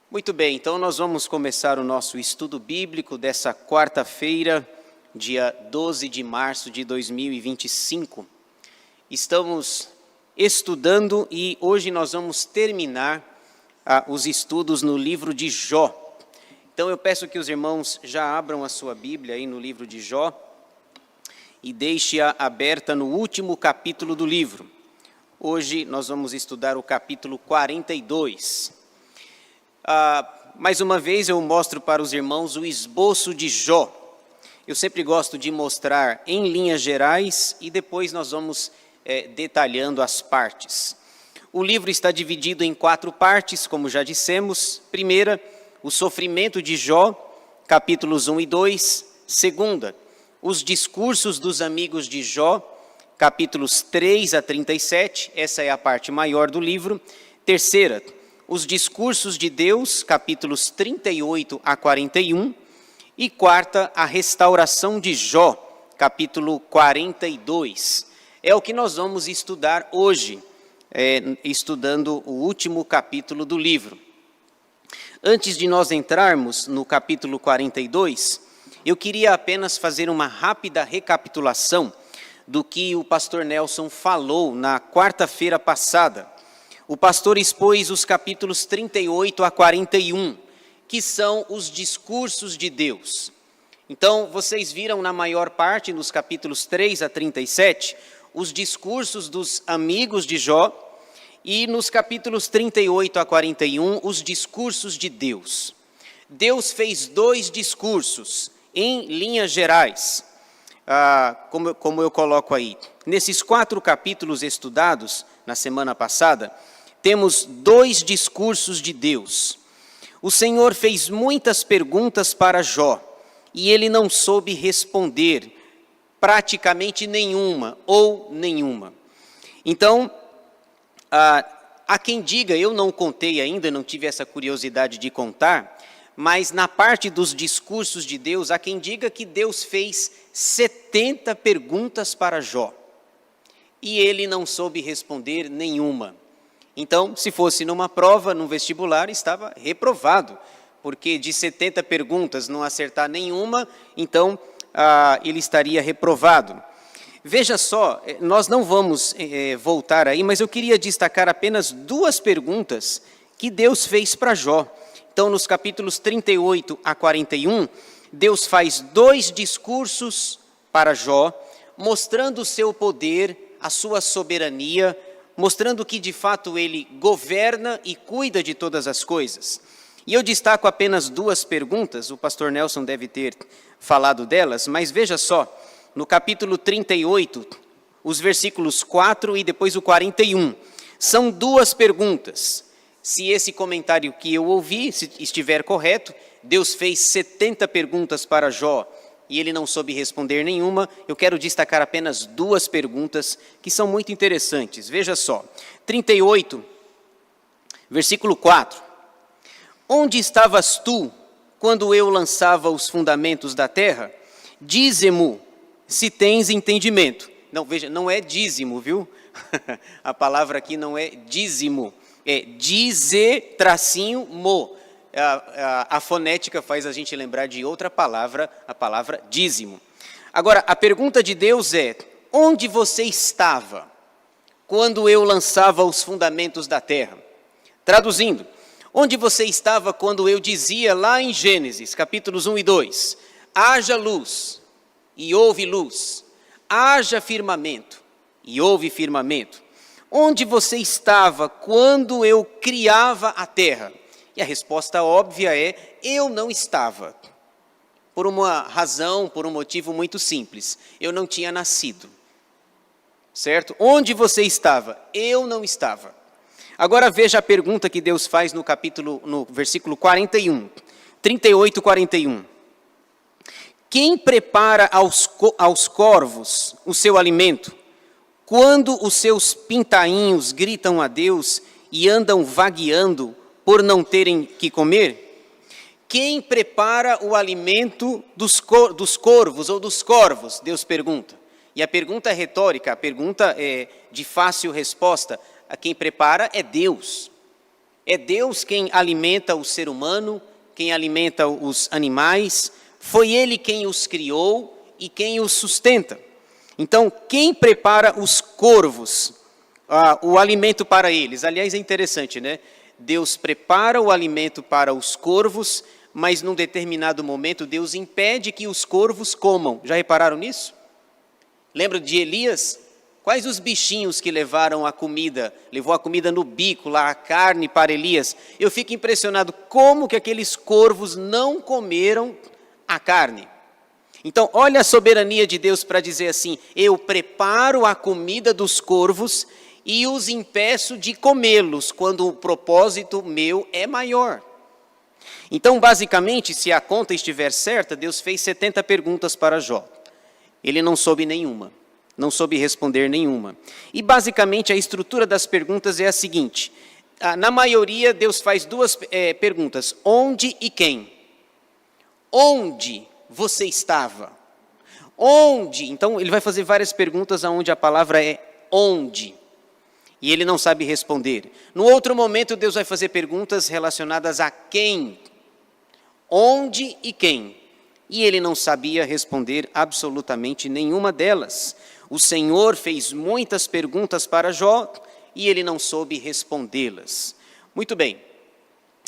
Muito bem, então nós vamos começar o nosso estudo bíblico dessa quarta-feira, dia 12 de março de 2025. Estamos estudando e hoje nós vamos terminar os estudos no livro de Jó. Então eu peço que os irmãos já abram a sua Bíblia aí no livro de Jó e deixe-a aberta no último capítulo do livro. Hoje nós vamos estudar o capítulo 42. Mais uma vez eu mostro para os irmãos o esboço de Jó. Eu sempre gosto de mostrar em linhas gerais e depois nós vamos detalhando as partes. O livro está dividido em 4 partes, como já dissemos. Primeira, o sofrimento de Jó, capítulos 1 e 2. Segunda, os discursos dos amigos de Jó, capítulos 3 a 37. Essa é a parte maior do livro. Terceira, os discursos de Deus, capítulos 38 a 41, e quarta, a restauração de Jó, capítulo 42. É o que nós vamos estudar hoje, estudando o último capítulo do livro. Antes de nós entrarmos no capítulo 42, eu queria apenas fazer uma rápida recapitulação do que o pastor Nelson falou na quarta-feira passada. O pastor expôs os capítulos 38 a 41, que são os discursos de Deus. Então, vocês viram na maior parte, nos capítulos 3 a 37, os discursos dos amigos de Jó, e nos capítulos 38 a 41, os discursos de Deus. Deus fez 2 discursos, em linhas gerais, como eu coloco aí. Nesses 4 capítulos estudados na semana passada, temos 2 discursos de Deus. O Senhor fez muitas perguntas para Jó, e ele não soube responder praticamente nenhuma, ou nenhuma. Então, há quem diga, eu não contei ainda, não tive essa curiosidade de contar, mas na parte dos discursos de Deus, há quem diga que Deus fez 70 perguntas para Jó, e ele não soube responder nenhuma. Então, se fosse numa prova, num vestibular, estava reprovado, porque de 70 perguntas não acertar nenhuma, então ele estaria reprovado. Veja só, nós não vamos voltar aí, mas eu queria destacar apenas 2 perguntas que Deus fez para Jó. Então, nos capítulos 38 a 41, Deus faz 2 discursos para Jó, mostrando o seu poder, a sua soberania, mostrando que de fato ele governa e cuida de todas as coisas. E eu destaco apenas 2 perguntas, o pastor Nelson deve ter falado delas, mas veja só, no capítulo 38, os versículos 4 e depois o 41, são 2 perguntas. Se esse comentário que eu ouvi se estiver correto, Deus fez 70 perguntas para Jó, e ele não soube responder nenhuma, eu quero destacar apenas 2 perguntas que são muito interessantes. Veja só, 38, versículo 4. Onde estavas tu, quando eu lançava os fundamentos da terra? Dize-mo, se tens entendimento. Não, veja, não é dízimo, viu? A palavra aqui não é dízimo, é dize-mo. A fonética faz a gente lembrar de outra palavra, a palavra dízimo. Agora, a pergunta de Deus é, onde você estava quando eu lançava os fundamentos da terra? Traduzindo, onde você estava quando eu dizia lá em Gênesis, capítulos 1 e 2, haja luz e houve luz, haja firmamento e houve firmamento. Onde você estava quando eu criava a terra? E a resposta óbvia é, eu não estava. Por uma razão, por um motivo muito simples. Eu não tinha nascido. Certo? Onde você estava? Eu não estava. Agora veja a pergunta que Deus faz no versículo 41. 38, 41. Quem prepara aos corvos o seu alimento, quando os seus pintainhos gritam a Deus e andam vagueando por não terem que comer? Quem prepara o alimento dos corvos ou dos corvos? Deus pergunta. E a pergunta é retórica, a pergunta é de fácil resposta. A quem prepara é Deus. É Deus quem alimenta o ser humano, quem alimenta os animais. Foi Ele quem os criou e quem os sustenta. Então, quem prepara os corvos, o alimento para eles? Aliás, é interessante, né? Deus prepara o alimento para os corvos, mas num determinado momento Deus impede que os corvos comam. Já repararam nisso? Lembra de Elias? Quais os bichinhos que levaram a comida? Levou a comida no bico, lá a carne para Elias. Eu fico impressionado como que aqueles corvos não comeram a carne. Então, olha a soberania de Deus para dizer assim: eu preparo a comida dos corvos e os impeço de comê-los, quando o propósito meu é maior. Então, basicamente, se a conta estiver certa, Deus fez 70 perguntas para Jó. Ele não soube nenhuma, não soube responder nenhuma. E, basicamente, a estrutura das perguntas é a seguinte. Na maioria, Deus faz duas perguntas: onde e quem? Onde você estava? Onde? Então, ele vai fazer várias perguntas onde a palavra é onde. E ele não sabe responder. No outro momento, Deus vai fazer perguntas relacionadas a quem. Onde e quem. E ele não sabia responder absolutamente nenhuma delas. O Senhor fez muitas perguntas para Jó e ele não soube respondê-las. Muito bem.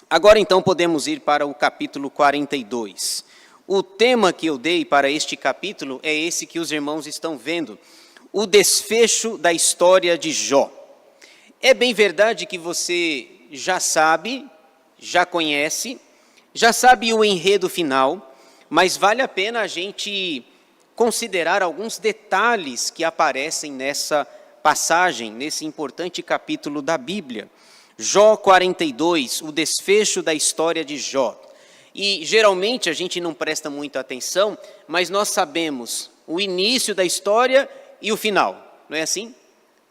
Agora então podemos ir para o capítulo 42. O tema que eu dei para este capítulo é esse que os irmãos estão vendo. O desfecho da história de Jó. É bem verdade que você já sabe, já conhece, já sabe o enredo final, mas vale a pena a gente considerar alguns detalhes que aparecem nessa passagem, nesse importante capítulo da Bíblia. Jó 42, o desfecho da história de Jó. E geralmente a gente não presta muita atenção, mas nós sabemos o início da história e o final, não é assim?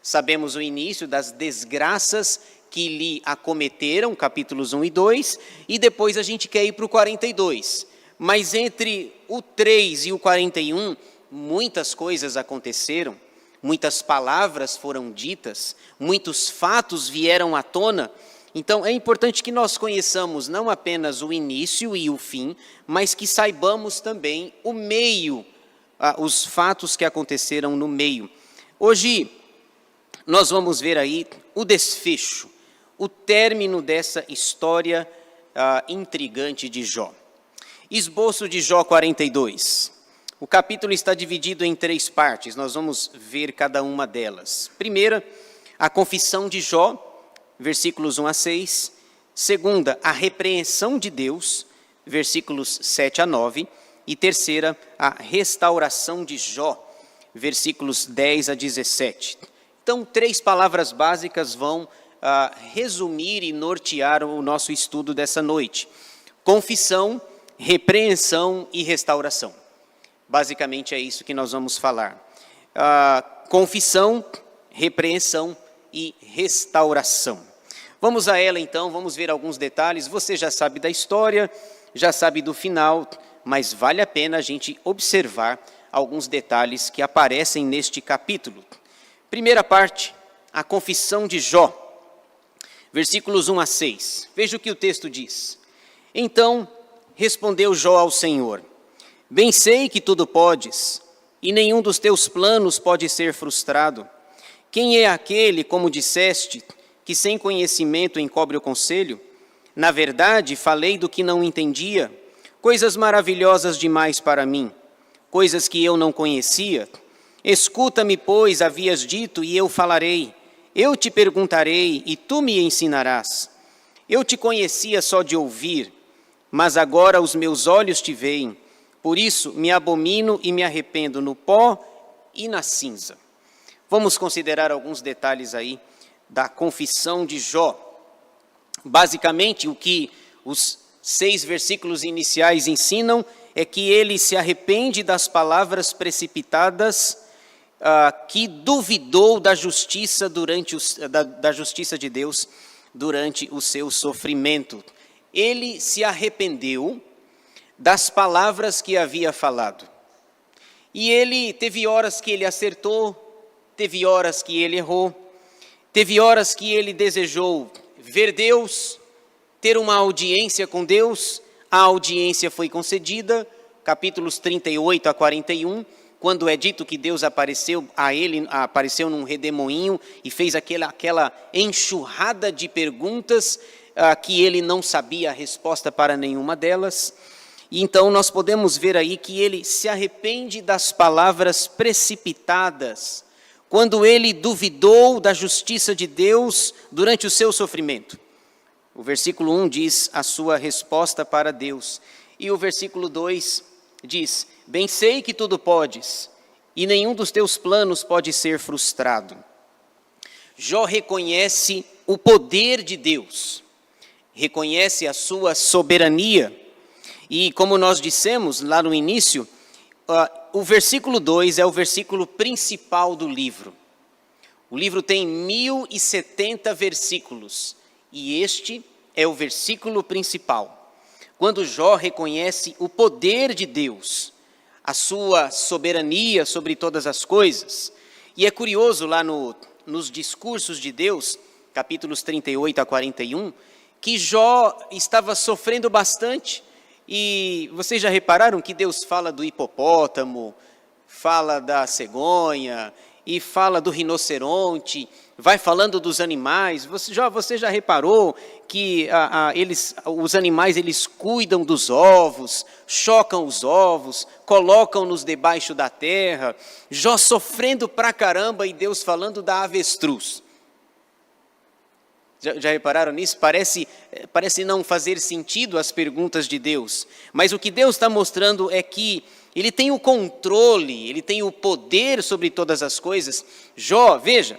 Sabemos o início das desgraças que lhe acometeram, capítulos 1 e 2, e depois a gente quer ir para o 42. Mas entre o 3 e o 41, muitas coisas aconteceram, muitas palavras foram ditas, muitos fatos vieram à tona. Então é importante que nós conheçamos não apenas o início e o fim, mas que saibamos também o meio, os fatos que aconteceram no meio. Hoje nós vamos ver aí o desfecho, o término dessa história intrigante de Jó. Esboço de Jó 42. O capítulo está dividido em 3 partes, nós vamos ver cada uma delas. Primeira, a confissão de Jó, versículos 1 a 6. Segunda, a repreensão de Deus, versículos 7 a 9. E terceira, a restauração de Jó, versículos 10 a 17. Então, 3 palavras básicas vão resumir e nortear o nosso estudo dessa noite. Confissão, repreensão e restauração. Basicamente é isso que nós vamos falar. Confissão, repreensão e restauração. Vamos a ela então, vamos ver alguns detalhes. Você já sabe da história, já sabe do final, mas vale a pena a gente observar alguns detalhes que aparecem neste capítulo. Primeira parte, a confissão de Jó, versículos 1 a 6. Veja o que o texto diz. Então respondeu Jó ao Senhor: bem sei que tudo podes, e nenhum dos teus planos pode ser frustrado. Quem é aquele, como disseste, que sem conhecimento encobre o conselho? Na verdade, falei do que não entendia, coisas maravilhosas demais para mim, coisas que eu não conhecia. Escuta-me, pois, havias dito, e eu falarei. Eu te perguntarei, e tu me ensinarás. Eu te conhecia só de ouvir, mas agora os meus olhos te veem. Por isso me abomino e me arrependo no pó e na cinza. Vamos considerar alguns detalhes aí da confissão de Jó. Basicamente, o que os 6 versículos iniciais ensinam é que ele se arrepende das palavras precipitadas, que duvidou da justiça, da justiça de Deus durante o seu sofrimento. ele se arrependeu das palavras que havia falado. E ele teve horas que ele acertou, teve horas que ele errou, teve horas que ele desejou ver Deus, ter uma audiência com Deus, a audiência foi concedida, capítulos 38 a 41, quando é dito que Deus apareceu a ele, apareceu num redemoinho e fez aquela enxurrada de perguntas que ele não sabia a resposta para nenhuma delas. E então nós podemos ver aí que ele se arrepende das palavras precipitadas, quando ele duvidou da justiça de Deus durante o seu sofrimento. O versículo 1 diz a sua resposta para Deus. E o versículo 2 diz: bem sei que tudo podes, e nenhum dos teus planos pode ser frustrado. Jó reconhece o poder de Deus, reconhece a sua soberania. E como nós dissemos lá no início, o versículo 2 é o versículo principal do livro. O livro tem 1070 versículos, e este é o versículo principal. Quando Jó reconhece o poder de Deus, a sua soberania sobre todas as coisas. E é curioso lá nos discursos de Deus, capítulos 38 a 41, que Jó estava sofrendo bastante. E vocês já repararam que Deus fala do hipopótamo, fala da cegonha e fala do rinoceronte, vai falando dos animais. Você já reparou que os animais eles cuidam dos ovos, chocam os ovos, colocam-nos debaixo da terra. Jó sofrendo pra caramba e Deus falando da avestruz. Já repararam nisso? Parece não fazer sentido as perguntas de Deus. Mas o que Deus está mostrando é que Ele tem o controle, Ele tem o poder sobre todas as coisas. Jó, veja,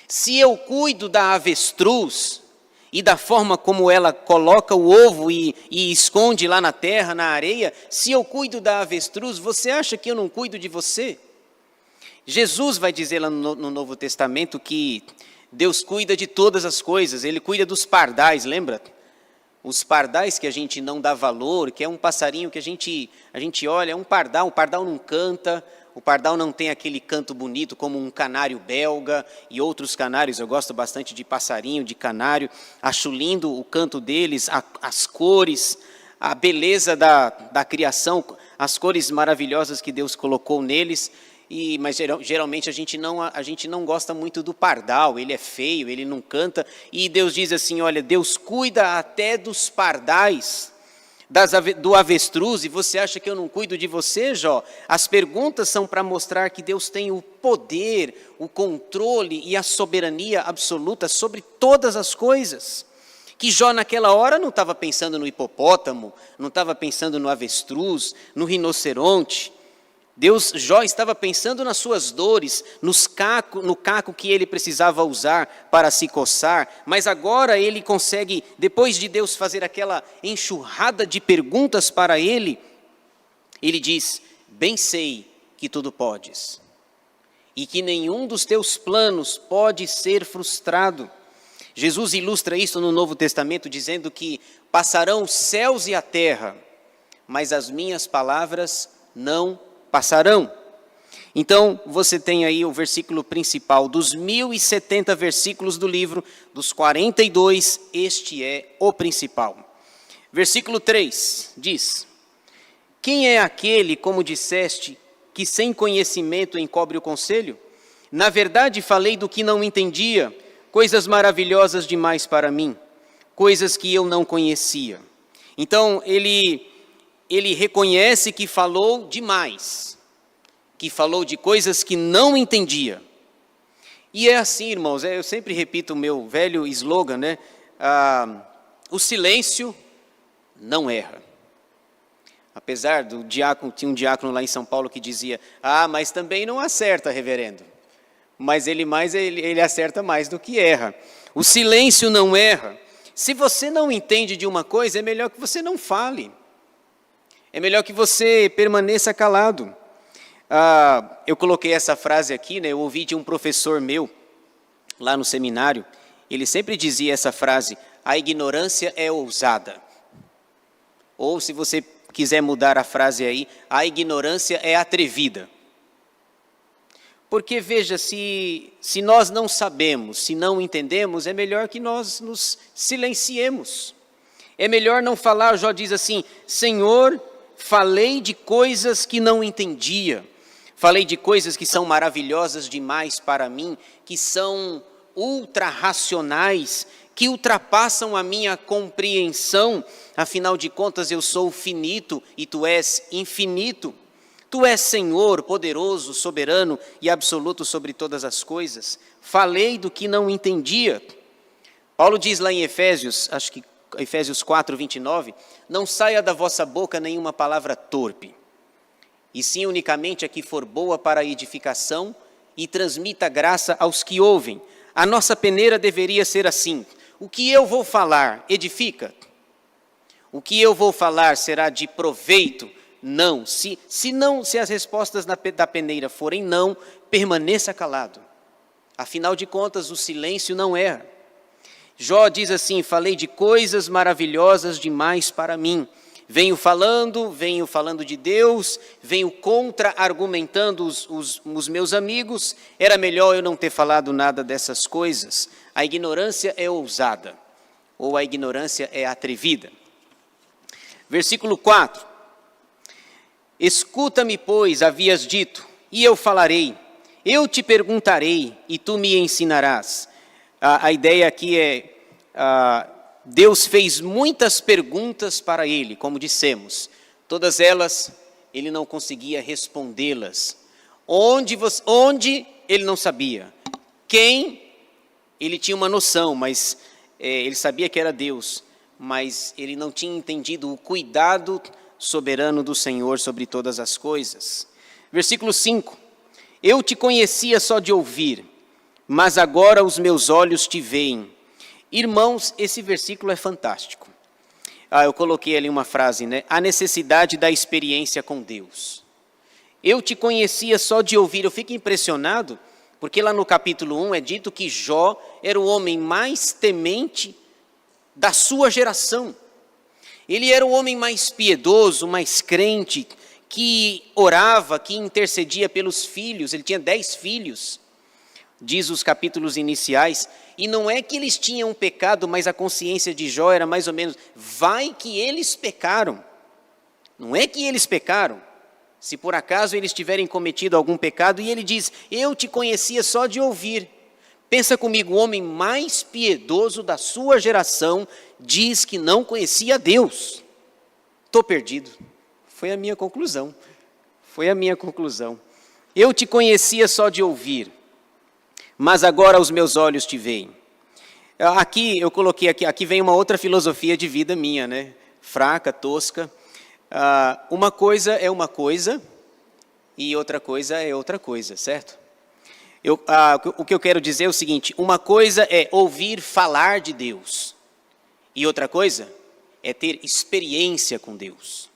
se eu cuido da avestruz e da forma como ela coloca o ovo e esconde lá na terra, na areia, se eu cuido da avestruz, você acha que eu não cuido de você? Jesus vai dizer lá no Novo Testamento que Deus cuida de todas as coisas, Ele cuida dos pardais, lembra? Os pardais que a gente não dá valor, que é um passarinho que a gente olha, é um pardal não canta, o pardal não tem aquele canto bonito como um canário belga e outros canários. Eu gosto bastante de passarinho, de canário, acho lindo o canto deles, as cores, a beleza da criação, as cores maravilhosas que Deus colocou neles. Mas geralmente a gente não gosta muito do pardal, ele é feio, ele não canta. E Deus diz assim, olha, Deus cuida até dos pardais, do avestruz, e você acha que eu não cuido de você, Jó? As perguntas são para mostrar que Deus tem o poder, o controle e a soberania absoluta sobre todas as coisas. Que Jó naquela hora não estava pensando no hipopótamo, não estava pensando no avestruz, no rinoceronte. Jó estava pensando nas suas dores, no caco que ele precisava usar para se coçar, mas agora ele consegue, depois de Deus fazer aquela enxurrada de perguntas para ele diz, bem sei que tudo podes, e que nenhum dos teus planos pode ser frustrado. Jesus ilustra isso no Novo Testamento dizendo que passarão os céus e a terra, mas as minhas palavras não passarão. Então, você tem aí o versículo principal dos 1070 versículos do livro, dos 42, este é o principal. Versículo 3 diz, quem é aquele, como disseste, que sem conhecimento encobre o conselho? Na verdade, falei do que não entendia, coisas maravilhosas demais para mim, coisas que eu não conhecia. Então, ele reconhece que falou demais, que falou de coisas que não entendia. E é assim, irmãos, eu sempre repito o meu velho slogan, né? O silêncio não erra. Apesar do diácono, tinha um diácono lá em São Paulo que dizia, mas também não acerta, reverendo. Mas ele acerta mais do que erra. O silêncio não erra. Se você não entende de uma coisa, é melhor que você não fale. É melhor que você permaneça calado. Eu coloquei essa frase aqui, né? Eu ouvi de um professor meu, lá no seminário, ele sempre dizia essa frase, a ignorância é ousada. Ou, se você quiser mudar a frase aí, a ignorância é atrevida. Porque, veja, se nós não sabemos, se não entendemos, é melhor que nós nos silenciemos. É melhor não falar. Jó diz assim: Senhor, falei de coisas que não entendia. Falei de coisas que são maravilhosas demais para mim, que são ultra-racionais, que ultrapassam a minha compreensão. Afinal de contas, eu sou finito e tu és infinito. Tu és Senhor, poderoso, soberano e absoluto sobre todas as coisas. Falei do que não entendia. Paulo diz lá em Efésios, acho que Efésios 4, 29, não saia da vossa boca nenhuma palavra torpe, e sim unicamente a que for boa para a edificação e transmita graça aos que ouvem. A nossa peneira deveria ser assim: o que eu vou falar edifica? O que eu vou falar será de proveito? Não. Se as respostas da peneira forem não, permaneça calado. Afinal de contas, o silêncio não erra. Jó diz assim: falei de coisas maravilhosas demais para mim. Venho falando de Deus, venho contra-argumentando os meus amigos. Era melhor eu não ter falado nada dessas coisas. A ignorância é ousada, ou a ignorância é atrevida. Versículo 4. Escuta-me, pois, havias dito, e eu falarei. Eu te perguntarei, e tu me ensinarás. A ideia aqui é, Deus fez muitas perguntas para ele, como dissemos. Todas elas, ele não conseguia respondê-las. Onde ele não sabia. Quem, ele tinha uma noção, mas ele sabia que era Deus. Mas ele não tinha entendido o cuidado soberano do Senhor sobre todas as coisas. Versículo 5. Eu te conhecia só de ouvir, mas agora os meus olhos te veem. Irmãos, esse versículo é fantástico. Eu coloquei ali uma frase, né? A necessidade da experiência com Deus. Eu te conhecia só de ouvir. Eu fico impressionado, porque lá no capítulo 1 é dito que Jó era o homem mais temente da sua geração. Ele era o homem mais piedoso, mais crente, que orava, que intercedia pelos filhos. Ele tinha 10 filhos, diz os capítulos iniciais. E não é que eles tinham pecado, mas a consciência de Jó era mais ou menos, vai que eles pecaram. Não é que eles pecaram. Se por acaso eles tiverem cometido algum pecado, e ele diz, eu te conhecia só de ouvir. Pensa comigo, o homem mais piedoso da sua geração diz que não conhecia Deus. Estou perdido. Foi a minha conclusão. Eu te conhecia só de ouvir, mas agora os meus olhos te veem. Aqui, eu coloquei aqui vem uma outra filosofia de vida minha, né? Fraca, tosca. Uma coisa é uma coisa e outra coisa é outra coisa, certo? O que eu quero dizer é o seguinte, uma coisa é ouvir falar de Deus e outra coisa é ter experiência com Deus.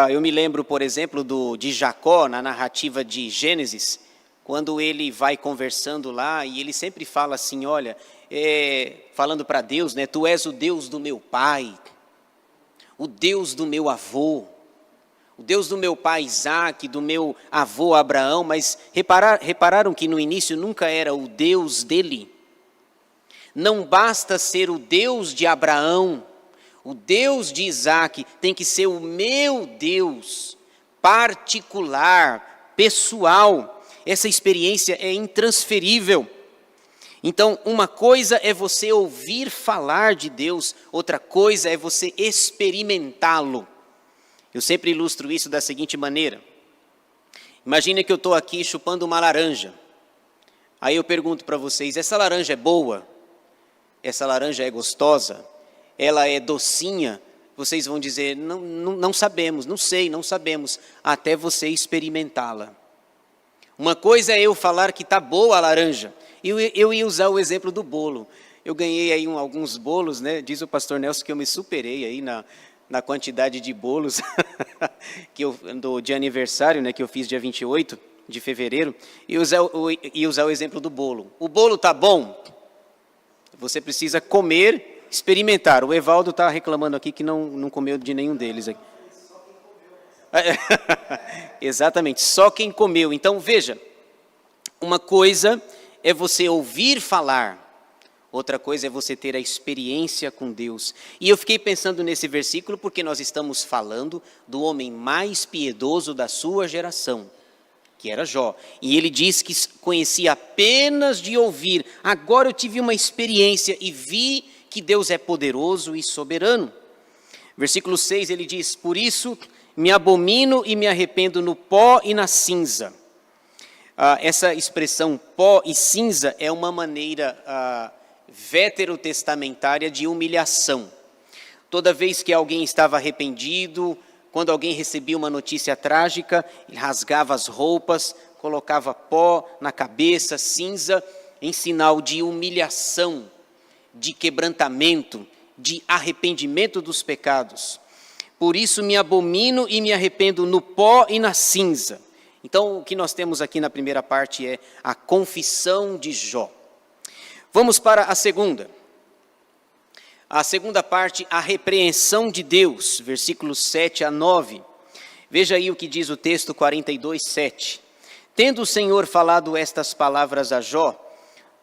Eu me lembro, por exemplo, de Jacó, na narrativa de Gênesis, quando ele vai conversando lá e ele sempre fala assim, olha, falando para Deus, né, tu és o Deus do meu pai, o Deus do meu avô, o Deus do meu pai Isaac, do meu avô Abraão, mas repararam que no início nunca era o Deus dele. Não basta ser o Deus de Abraão, o Deus de Isaac, tem que ser o meu Deus, particular, pessoal. Essa experiência é intransferível. Então, uma coisa é você ouvir falar de Deus, outra coisa é você experimentá-lo. Eu sempre ilustro isso da seguinte maneira. Imagina que eu estou aqui chupando uma laranja. Aí eu pergunto para vocês, essa laranja é boa? Essa laranja é gostosa? Ela é docinha? Vocês vão dizer, não sabemos, não sabemos, até você experimentá-la. Uma coisa é eu falar que está boa a laranja. Eu ia usar o exemplo do bolo. Eu ganhei aí alguns bolos, né? Diz o pastor Nelson que eu me superei aí na quantidade de bolos de aniversário, né, que eu fiz dia 28 de fevereiro, e usar o exemplo do bolo. O bolo está bom? Você precisa comer, experimentar. O Evaldo está reclamando aqui que não comeu de nenhum deles. Exatamente, só quem comeu. Então, veja, uma coisa é você ouvir falar, outra coisa é você ter a experiência com Deus. E eu fiquei pensando nesse versículo porque nós estamos falando do homem mais piedoso da sua geração, que era Jó. E ele diz que conhecia apenas de ouvir. Agora eu tive uma experiência e vi que Deus é poderoso e soberano. Versículo 6, ele diz: por isso me abomino e me arrependo no pó e na cinza. Essa expressão pó e cinza é uma maneira veterotestamentária de humilhação. Toda vez que alguém estava arrependido, quando alguém recebia uma notícia trágica, ele rasgava as roupas, colocava pó na cabeça, cinza, em sinal de humilhação, de quebrantamento, de arrependimento dos pecados. Por isso me abomino e me arrependo no pó e na cinza. Então, o que nós temos aqui na primeira parte é a confissão de Jó. Vamos para a segunda. A segunda parte, a repreensão de Deus, versículos 7 a 9. Veja aí o que diz o texto 42, 7. Tendo o Senhor falado estas palavras a Jó,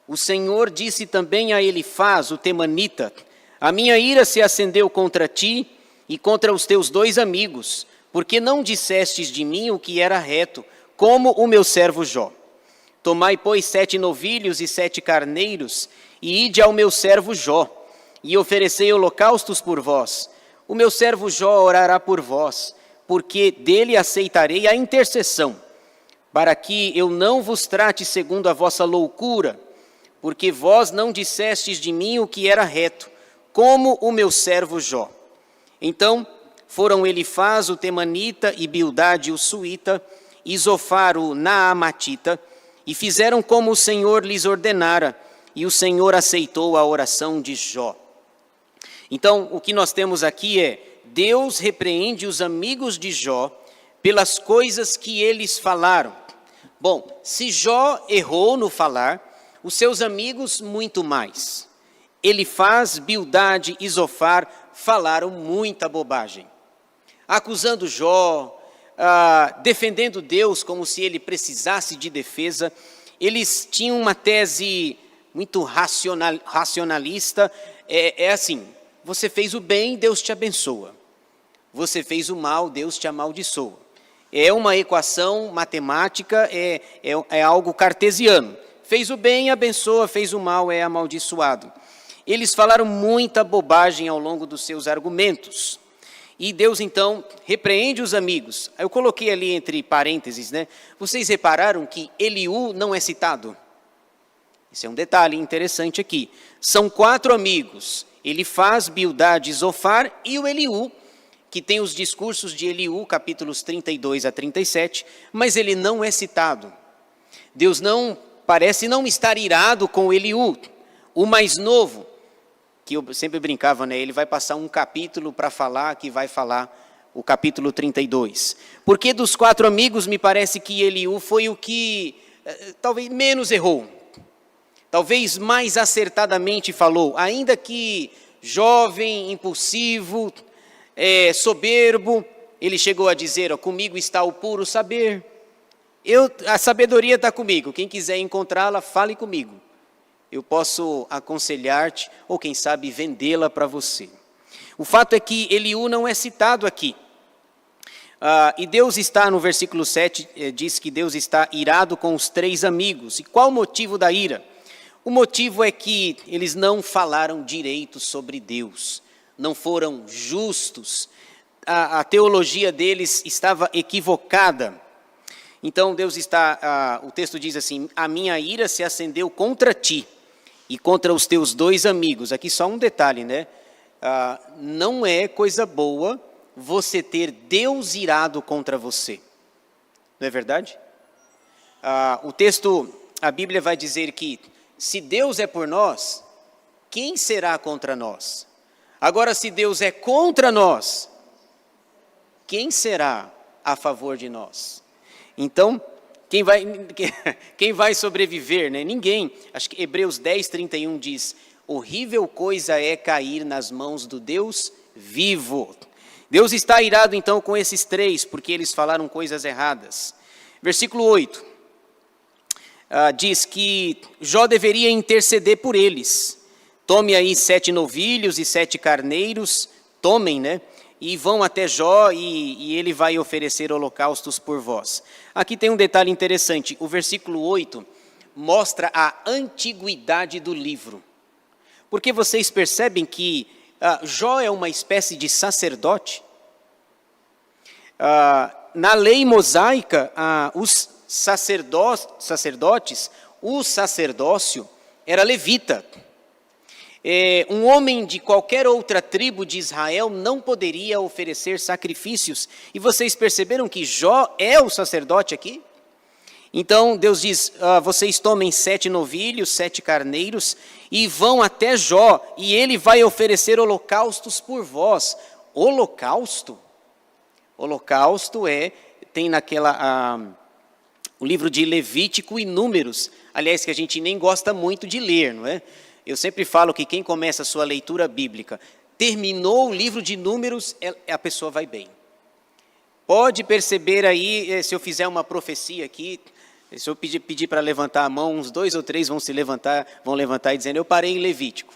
o Senhor disse também a Elifaz, o temanita: a minha ira se acendeu contra ti e contra os teus 2 amigos, porque não dissestes de mim o que era reto, como o meu servo Jó. Tomai, pois, 7 novilhos e 7 carneiros, e ide ao meu servo Jó, e oferecei holocaustos por vós. O meu servo Jó orará por vós, porque dele aceitarei a intercessão, para que eu não vos trate segundo a vossa loucura, porque vós não dissestes de mim o que era reto, como o meu servo Jó. Então foram Elifaz, o temanita, e Bildade, o suíta, e Zofar, o naamatita, e fizeram como o Senhor lhes ordenara, e o Senhor aceitou a oração de Jó. Então, o que nós temos aqui é: Deus repreende os amigos de Jó pelas coisas que eles falaram. Bom, se Jó errou no falar, os seus amigos muito mais. Elifaz, Bildade e Zofar falaram muita bobagem, acusando Jó, defendendo Deus como se ele precisasse de defesa. Eles tinham uma tese muito racionalista, assim: você fez o bem, Deus te abençoa. Você fez o mal, Deus te amaldiçoa. É uma equação matemática, é algo cartesiano. Fez o bem, abençoa, fez o mal, é amaldiçoado. Eles falaram muita bobagem ao longo dos seus argumentos. E Deus, então, repreende os amigos. Eu coloquei ali entre parênteses, né? Vocês repararam que Eliú não é citado? Esse é um detalhe interessante aqui. São 4 amigos: Elifaz, Bildade, Zofar e o Eliú, que tem os discursos de Eliú, capítulos 32 a 37, mas ele não é citado. Deus parece não estar irado com Eliú, o mais novo, que eu sempre brincava, né? Ele vai passar um capítulo para falar, que vai falar o capítulo 32. Porque dos 4 amigos, me parece que Eliú foi o que talvez menos errou. Talvez mais acertadamente falou, ainda que jovem, impulsivo, soberbo, ele chegou a dizer: comigo está o puro saber. A sabedoria está comigo, quem quiser encontrá-la, fale comigo. Eu posso aconselhar-te, ou quem sabe vendê-la para você. O fato é que Eliú não é citado aqui. E Deus está, no versículo 7, diz que Deus está irado com os 3 amigos. E qual o motivo da ira? O motivo é que eles não falaram direito sobre Deus, não foram justos, a teologia deles estava equivocada. Então Deus o texto diz assim: a minha ira se acendeu contra ti e contra os teus 2 amigos. Aqui só um detalhe, né? Não é coisa boa você ter Deus irado contra você. Não é verdade? O texto, a Bíblia vai dizer que se Deus é por nós, quem será contra nós? Agora, se Deus é contra nós, quem será a favor de nós? Então, quem vai sobreviver, né? Ninguém. Acho que Hebreus 10, 31 diz: Horrível coisa é cair nas mãos do Deus vivo. Deus está irado então com esses três, porque eles falaram coisas erradas. Versículo 8, diz que Jó deveria interceder por eles. Tome aí 7 novilhos e 7 carneiros, tomem, né? E vão até Jó e ele vai oferecer holocaustos por vós. Aqui tem um detalhe interessante, o versículo 8 mostra a antiguidade do livro. Porque vocês percebem que Jó é uma espécie de sacerdote? Na lei mosaica, os sacerdotes, o sacerdócio era levita. Um homem de qualquer outra tribo de Israel não poderia oferecer sacrifícios. E vocês perceberam que Jó é o sacerdote aqui? Então Deus diz, vocês tomem 7 novilhos, 7 carneiros e vão até Jó e ele vai oferecer holocaustos por vós. Holocausto? Holocausto tem o livro de Levítico e Números, aliás, que a gente nem gosta muito de ler, não é? Eu sempre falo que quem começa a sua leitura bíblica, terminou o livro de Números, a pessoa vai bem. Pode perceber aí, se eu fizer uma profecia aqui, se eu pedir para levantar a mão, uns 2 ou 3 vão levantar e dizendo, eu parei em Levítico.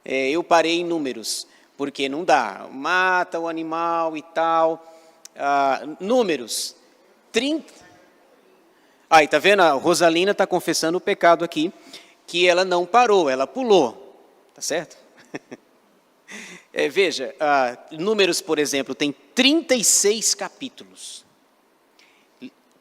Eu parei em Números, porque não dá, mata o animal e tal. Números, 30... Aí, tá vendo? A Rosalina está confessando o pecado aqui, que ela não parou, ela pulou, tá certo? Veja, Números, por exemplo, tem 36 capítulos.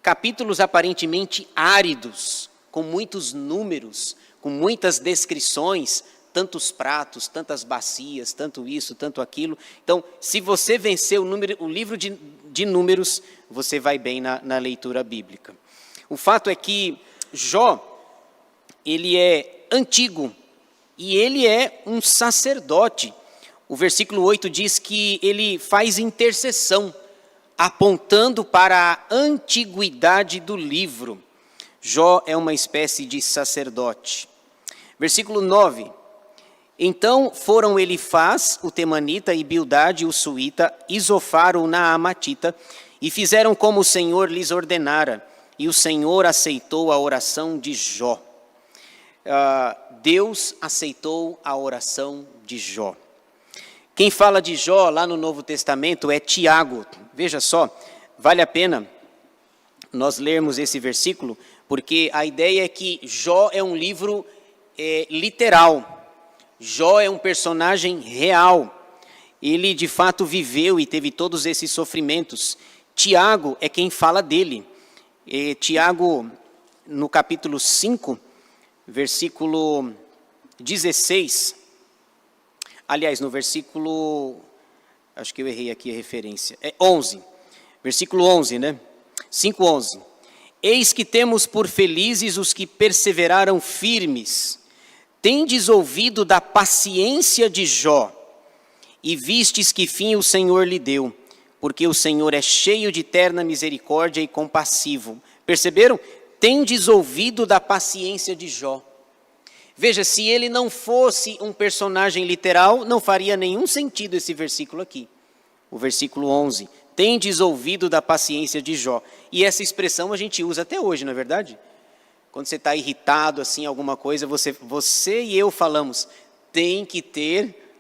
Capítulos aparentemente áridos, com muitos números, com muitas descrições, tantos pratos, tantas bacias, tanto isso, tanto aquilo. Então, se você vencer o livro de Números, você vai bem na leitura bíblica. O fato é que Jó, ele é antigo e ele é um sacerdote. O versículo 8 diz que ele faz intercessão, apontando para a antiguidade do livro. Jó é uma espécie de sacerdote. Versículo 9. Então foram Elifaz, o temanita, e Bildade, o suíta, Isofar, o naamatita, e fizeram como o Senhor lhes ordenara, e o Senhor aceitou a oração de Jó. Deus aceitou a oração de Jó. Quem fala de Jó lá no Novo Testamento é Tiago. Veja só, vale a pena nós lermos esse versículo, porque a ideia é que Jó é um livro literal. Jó é um personagem real. Ele de fato viveu e teve todos esses sofrimentos. Tiago é quem fala dele. Tiago, no capítulo 5, versículo 16, aliás, no versículo, acho que eu errei aqui a referência, 11, versículo 11, né? 5:11. Eis que temos por felizes os que perseveraram firmes. Tendes ouvido da paciência de Jó, e vistes que fim o Senhor lhe deu, porque o Senhor é cheio de terna misericórdia e compassivo. Perceberam? Tendes ouvido da paciência de Jó. Veja, se ele não fosse um personagem literal, não faria nenhum sentido esse versículo aqui. O versículo 11. Tendes ouvido da paciência de Jó. E essa expressão a gente usa até hoje, não é verdade? Quando você está irritado, assim, alguma coisa, você e eu falamos, tem que ter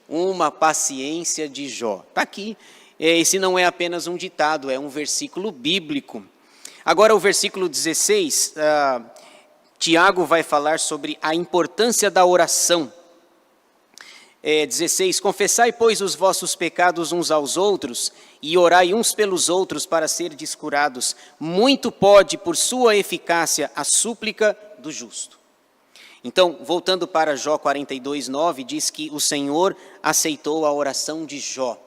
uma paciência de Jó. Está aqui. Esse não é apenas um ditado, é um versículo bíblico. Agora o versículo 16, Tiago vai falar sobre a importância da oração. 16, confessai, pois, os vossos pecados uns aos outros, e orai uns pelos outros para serdes curados. Muito pode, por sua eficácia, a súplica do justo. Então, voltando para Jó 42:9, diz que o Senhor aceitou a oração de Jó.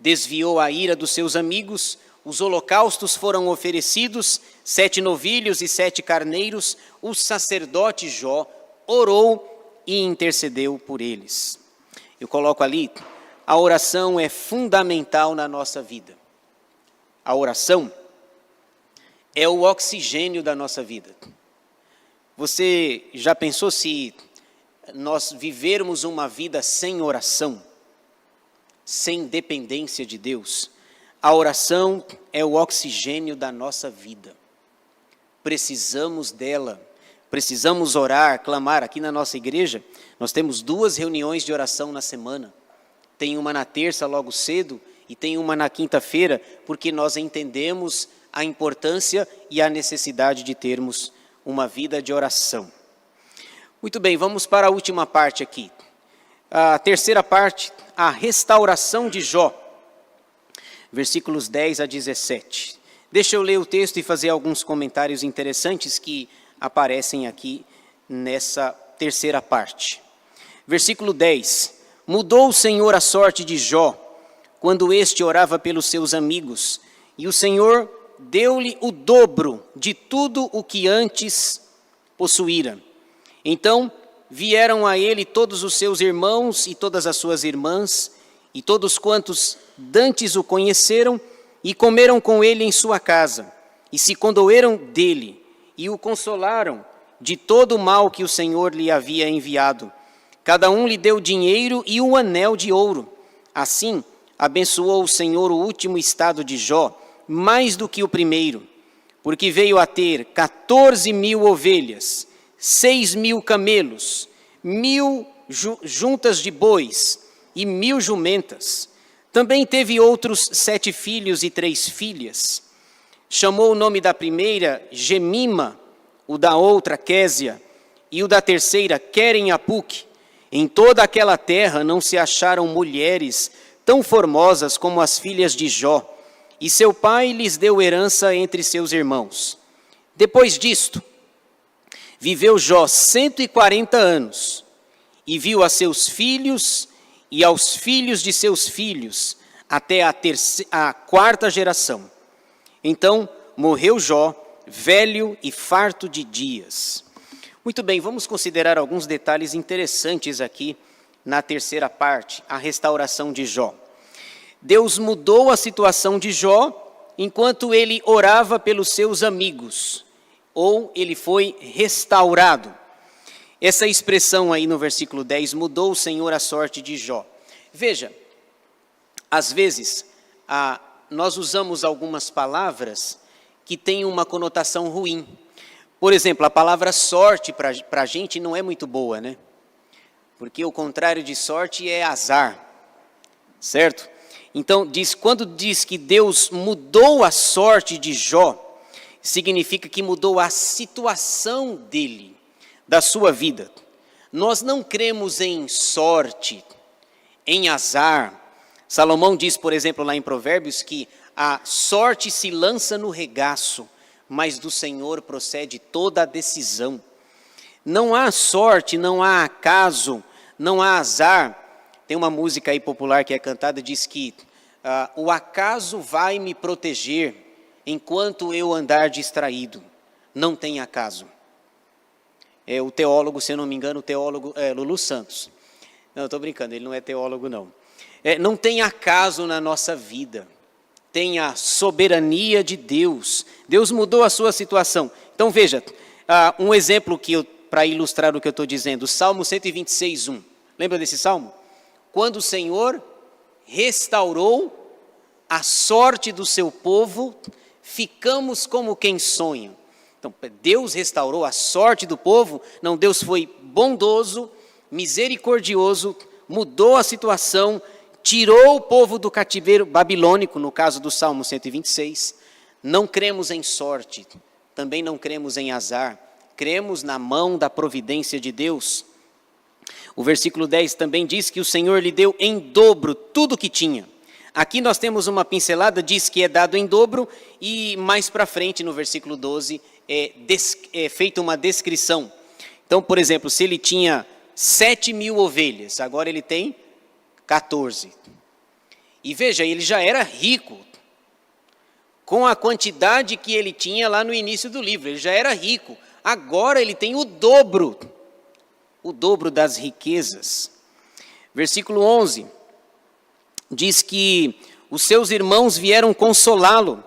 Desviou a ira dos seus amigos, os holocaustos foram oferecidos, 7 novilhos e 7 carneiros, o sacerdote Jó orou e intercedeu por eles. Eu coloco ali, a oração é fundamental na nossa vida. A oração é o oxigênio da nossa vida. Você já pensou se nós vivermos uma vida sem oração, sem dependência de Deus? A oração é o oxigênio da nossa vida. Precisamos dela, precisamos orar, clamar. Aqui na nossa igreja, nós temos 2 reuniões de oração na semana. Tem uma na terça logo cedo e tem uma na quinta-feira, porque nós entendemos a importância e a necessidade de termos uma vida de oração. Muito bem, vamos para a última parte aqui. A terceira parte, a restauração de Jó. Versículos 10 a 17. Deixa eu ler o texto e fazer alguns comentários interessantes que aparecem aqui nessa terceira parte. Versículo 10. Mudou o Senhor a sorte de Jó, quando este orava pelos seus amigos, e o Senhor deu-lhe o dobro de tudo o que antes possuíra. Então vieram a ele todos os seus irmãos e todas as suas irmãs, e todos quantos dantes o conheceram, e comeram com ele em sua casa, e se condoeram dele, e o consolaram de todo o mal que o Senhor lhe havia enviado. Cada um lhe deu dinheiro e um anel de ouro. Assim, abençoou o Senhor o último estado de Jó, mais do que o primeiro, porque veio a ter 14.000 ovelhas, 6.000 camelos, 1.000 juntas de bois e 1.000 jumentas. Também teve outros 7 filhos e 3 filhas. Chamou o nome da primeira Gemima, o da outra Késia, e o da terceira Queren-Apuque. Em toda aquela terra não se acharam mulheres tão formosas como as filhas de Jó, e seu pai lhes deu herança entre seus irmãos. Depois disto, viveu Jó 140 anos, e viu a seus filhos e aos filhos de seus filhos, até a 4ª geração. Então morreu Jó, velho e farto de dias. Muito bem, vamos considerar alguns detalhes interessantes aqui na terceira parte, a restauração de Jó. Deus mudou a situação de Jó enquanto ele orava pelos seus amigos, ou ele foi restaurado. Essa expressão aí no versículo 10, mudou o Senhor a sorte de Jó. Veja, às vezes, nós usamos algumas palavras que têm uma conotação ruim. Por exemplo, a palavra sorte para a gente não é muito boa, né? Porque o contrário de sorte é azar, certo? Então, quando diz que Deus mudou a sorte de Jó, significa que mudou a situação dele, da sua vida. Nós não cremos em sorte, em azar. Salomão diz, por exemplo, lá em Provérbios, que a sorte se lança no regaço, mas do Senhor procede toda a decisão. Não há sorte, não há acaso, não há azar. Tem uma música aí popular que é cantada, diz que o acaso vai me proteger enquanto eu andar distraído. Não tem acaso. É o teólogo, se eu não me engano, o teólogo Lulu Santos. Não, eu estou brincando, ele não é teólogo não. Não tem acaso na nossa vida. Tem a soberania de Deus. Deus mudou a sua situação. Então veja, um exemplo para ilustrar o que eu estou dizendo, Salmo 126:1. Lembra desse salmo? Quando o Senhor restaurou a sorte do seu povo, ficamos como quem sonha. Então, Deus restaurou a sorte do povo. Não, Deus foi bondoso, misericordioso, mudou a situação, tirou o povo do cativeiro babilônico, no caso do Salmo 126. Não cremos em sorte, também não cremos em azar, cremos na mão da providência de Deus. O versículo 10 também diz que o Senhor lhe deu em dobro tudo o que tinha. Aqui nós temos uma pincelada, diz que é dado em dobro, e mais para frente, no versículo 12, é feita uma descrição. Então, por exemplo, se ele tinha 7.000 ovelhas, agora ele tem 14. E veja, ele já era rico, com a quantidade que ele tinha lá no início do livro, ele já era rico. Agora ele tem o dobro das riquezas. Versículo 11, diz que os seus irmãos vieram consolá-lo.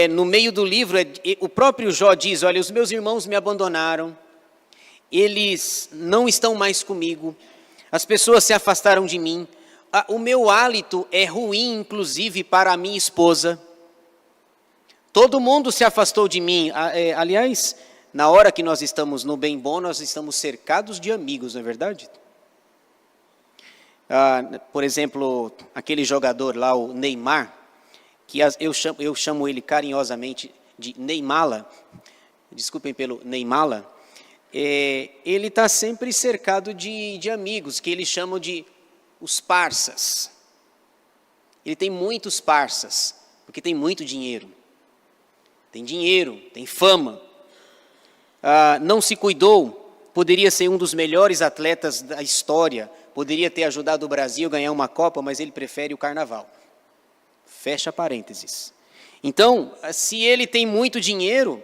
No meio do livro, o próprio Jó diz, olha, os meus irmãos me abandonaram, eles não estão mais comigo, as pessoas se afastaram de mim, o meu hálito é ruim, inclusive para a minha esposa. Todo mundo se afastou de mim. Aliás, na hora que nós estamos no bem bom, nós estamos cercados de amigos, não é verdade? Por exemplo, aquele jogador lá, o Neymar, que eu chamo ele carinhosamente de Neymala, desculpem pelo Neymala, ele está sempre cercado de amigos, que eles chamam de os parças. Ele tem muitos parças, porque tem muito dinheiro. Tem dinheiro, tem fama. Não se cuidou, poderia ser um dos melhores atletas da história, poderia ter ajudado o Brasil a ganhar uma Copa, mas ele prefere o carnaval. Fecha parênteses. Então, se ele tem muito dinheiro,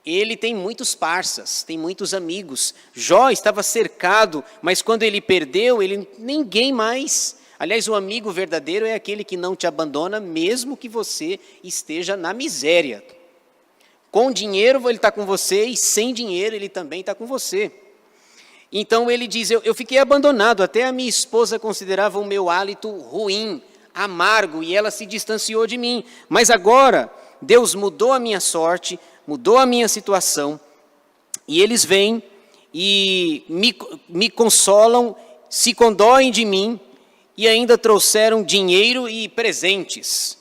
ele tem muitos parças, tem muitos amigos. Jó estava cercado, mas quando ele perdeu, ninguém mais. Aliás, o amigo verdadeiro é aquele que não te abandona, mesmo que você esteja na miséria. Com dinheiro ele está com você, e sem dinheiro ele também está com você. Então ele diz, eu fiquei abandonado, até a minha esposa considerava o meu hálito ruim, amargo, e ela se distanciou de mim. Mas agora, Deus mudou a minha sorte, mudou a minha situação, e eles vêm e me consolam, se condoem de mim, e ainda trouxeram dinheiro e presentes.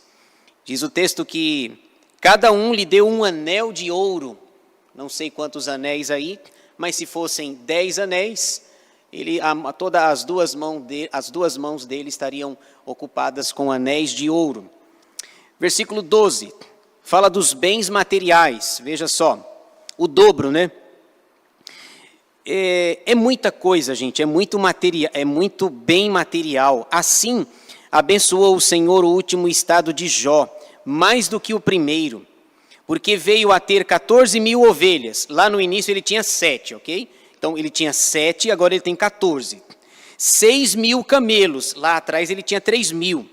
Diz o texto que cada um lhe deu um anel de ouro, não sei quantos anéis aí, mas se fossem 10 anéis, todas as duas mãos dele estariam ocupadas com anéis de ouro. Versículo 12, fala dos bens materiais, veja só, o dobro, né? É muita coisa, gente, é muito bem material. Assim, abençoou o Senhor o último estado de Jó, mais do que o primeiro, porque veio a ter 14.000 ovelhas. Lá no início ele tinha 7, ok? Então ele tinha 7, agora ele tem 14. 6.000 camelos, lá atrás ele tinha 3.000.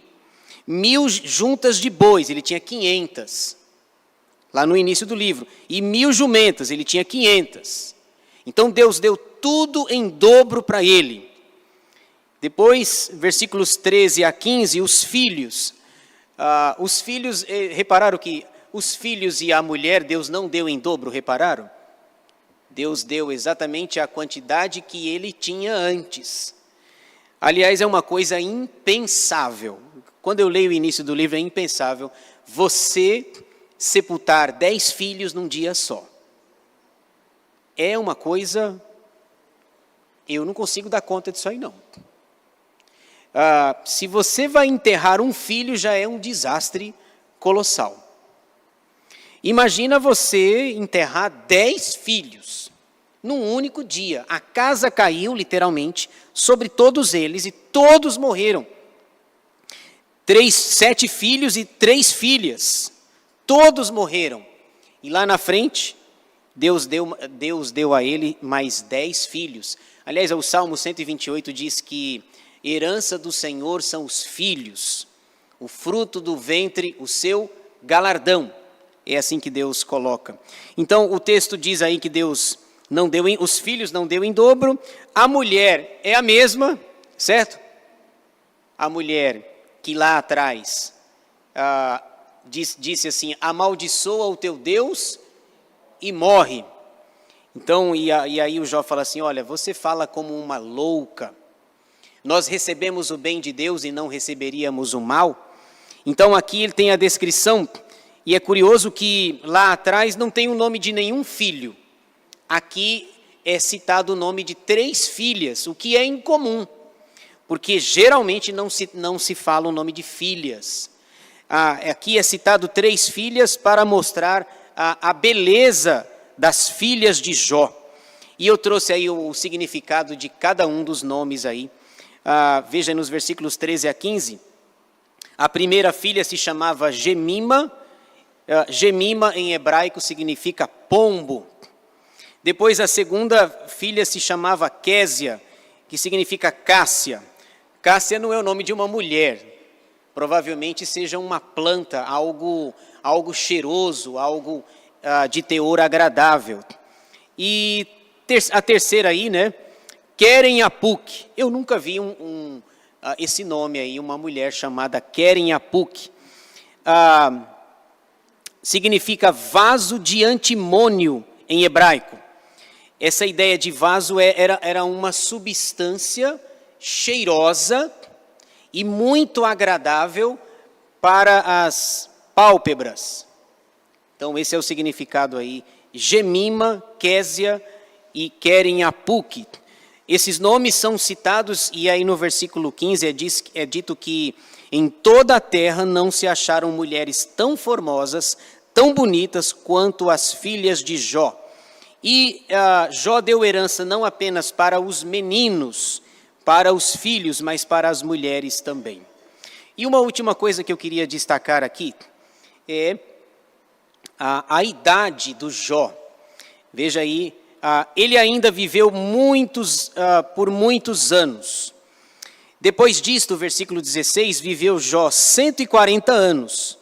1.000 juntas de bois, ele tinha 500. Lá no início do livro. E 1.000 jumentas, ele tinha 500. Então Deus deu tudo em dobro para ele. Depois, versículos 13 a 15, os filhos. Repararam que os filhos e a mulher, Deus não deu em dobro, repararam? Deus deu exatamente a quantidade que ele tinha antes. Aliás, é uma coisa impensável. Quando eu leio o início do livro, é impensável você sepultar 10 filhos num dia só. É uma coisa, eu não consigo dar conta disso aí não. Se você vai enterrar um filho, já é um desastre colossal. Imagina você enterrar 10 filhos num único dia. A casa caiu, literalmente, sobre todos eles e todos morreram. 7 filhos e 3 filhas. Todos morreram. E lá na frente, Deus deu a ele mais 10 filhos. Aliás, o Salmo 128 diz que herança do Senhor são os filhos, o fruto do ventre, o seu galardão. É assim que Deus coloca. Então, o texto diz aí que Deus não deu, os filhos não deu em dobro, a mulher é a mesma, certo? A mulher que lá atrás disse assim, amaldiçoa o teu Deus e morre. Então, e aí o Jó fala assim, olha, você fala como uma louca, nós recebemos o bem de Deus e não receberíamos o mal. Então aqui ele tem a descrição, e é curioso que lá atrás não tem o nome de nenhum filho. Aqui é citado o nome de 3 filhas, o que é incomum, porque geralmente não se fala o nome de filhas. Aqui é citado 3 filhas para mostrar a beleza das filhas de Jó. E eu trouxe aí o significado de cada um dos nomes aí. Veja nos versículos 13 a 15. A primeira filha se chamava Gemima. Gemima em hebraico significa pombo. Depois a segunda filha se chamava Késia, que significa Cássia. Cássia não é o nome de uma mulher. Provavelmente seja uma planta, algo cheiroso, algo de teor agradável. E a terceira aí, né? Keren Apuk. Eu nunca vi esse nome aí, uma mulher chamada Keren Apuk. Significa vaso de antimônio em hebraico. Essa ideia de vaso era uma substância cheirosa e muito agradável para as pálpebras. Então, esse é o significado aí. Gemima, Késia e Keren Apuk. Esses nomes são citados, e aí no versículo 15 é dito que em toda a terra não se acharam mulheres tão formosas, tão bonitas quanto as filhas de Jó. E Jó deu herança não apenas para os meninos, para os filhos, mas para as mulheres também. E uma última coisa que eu queria destacar aqui é a idade do Jó. Veja aí, ele ainda viveu por muitos anos. Depois disto, versículo 16, viveu Jó 140 anos,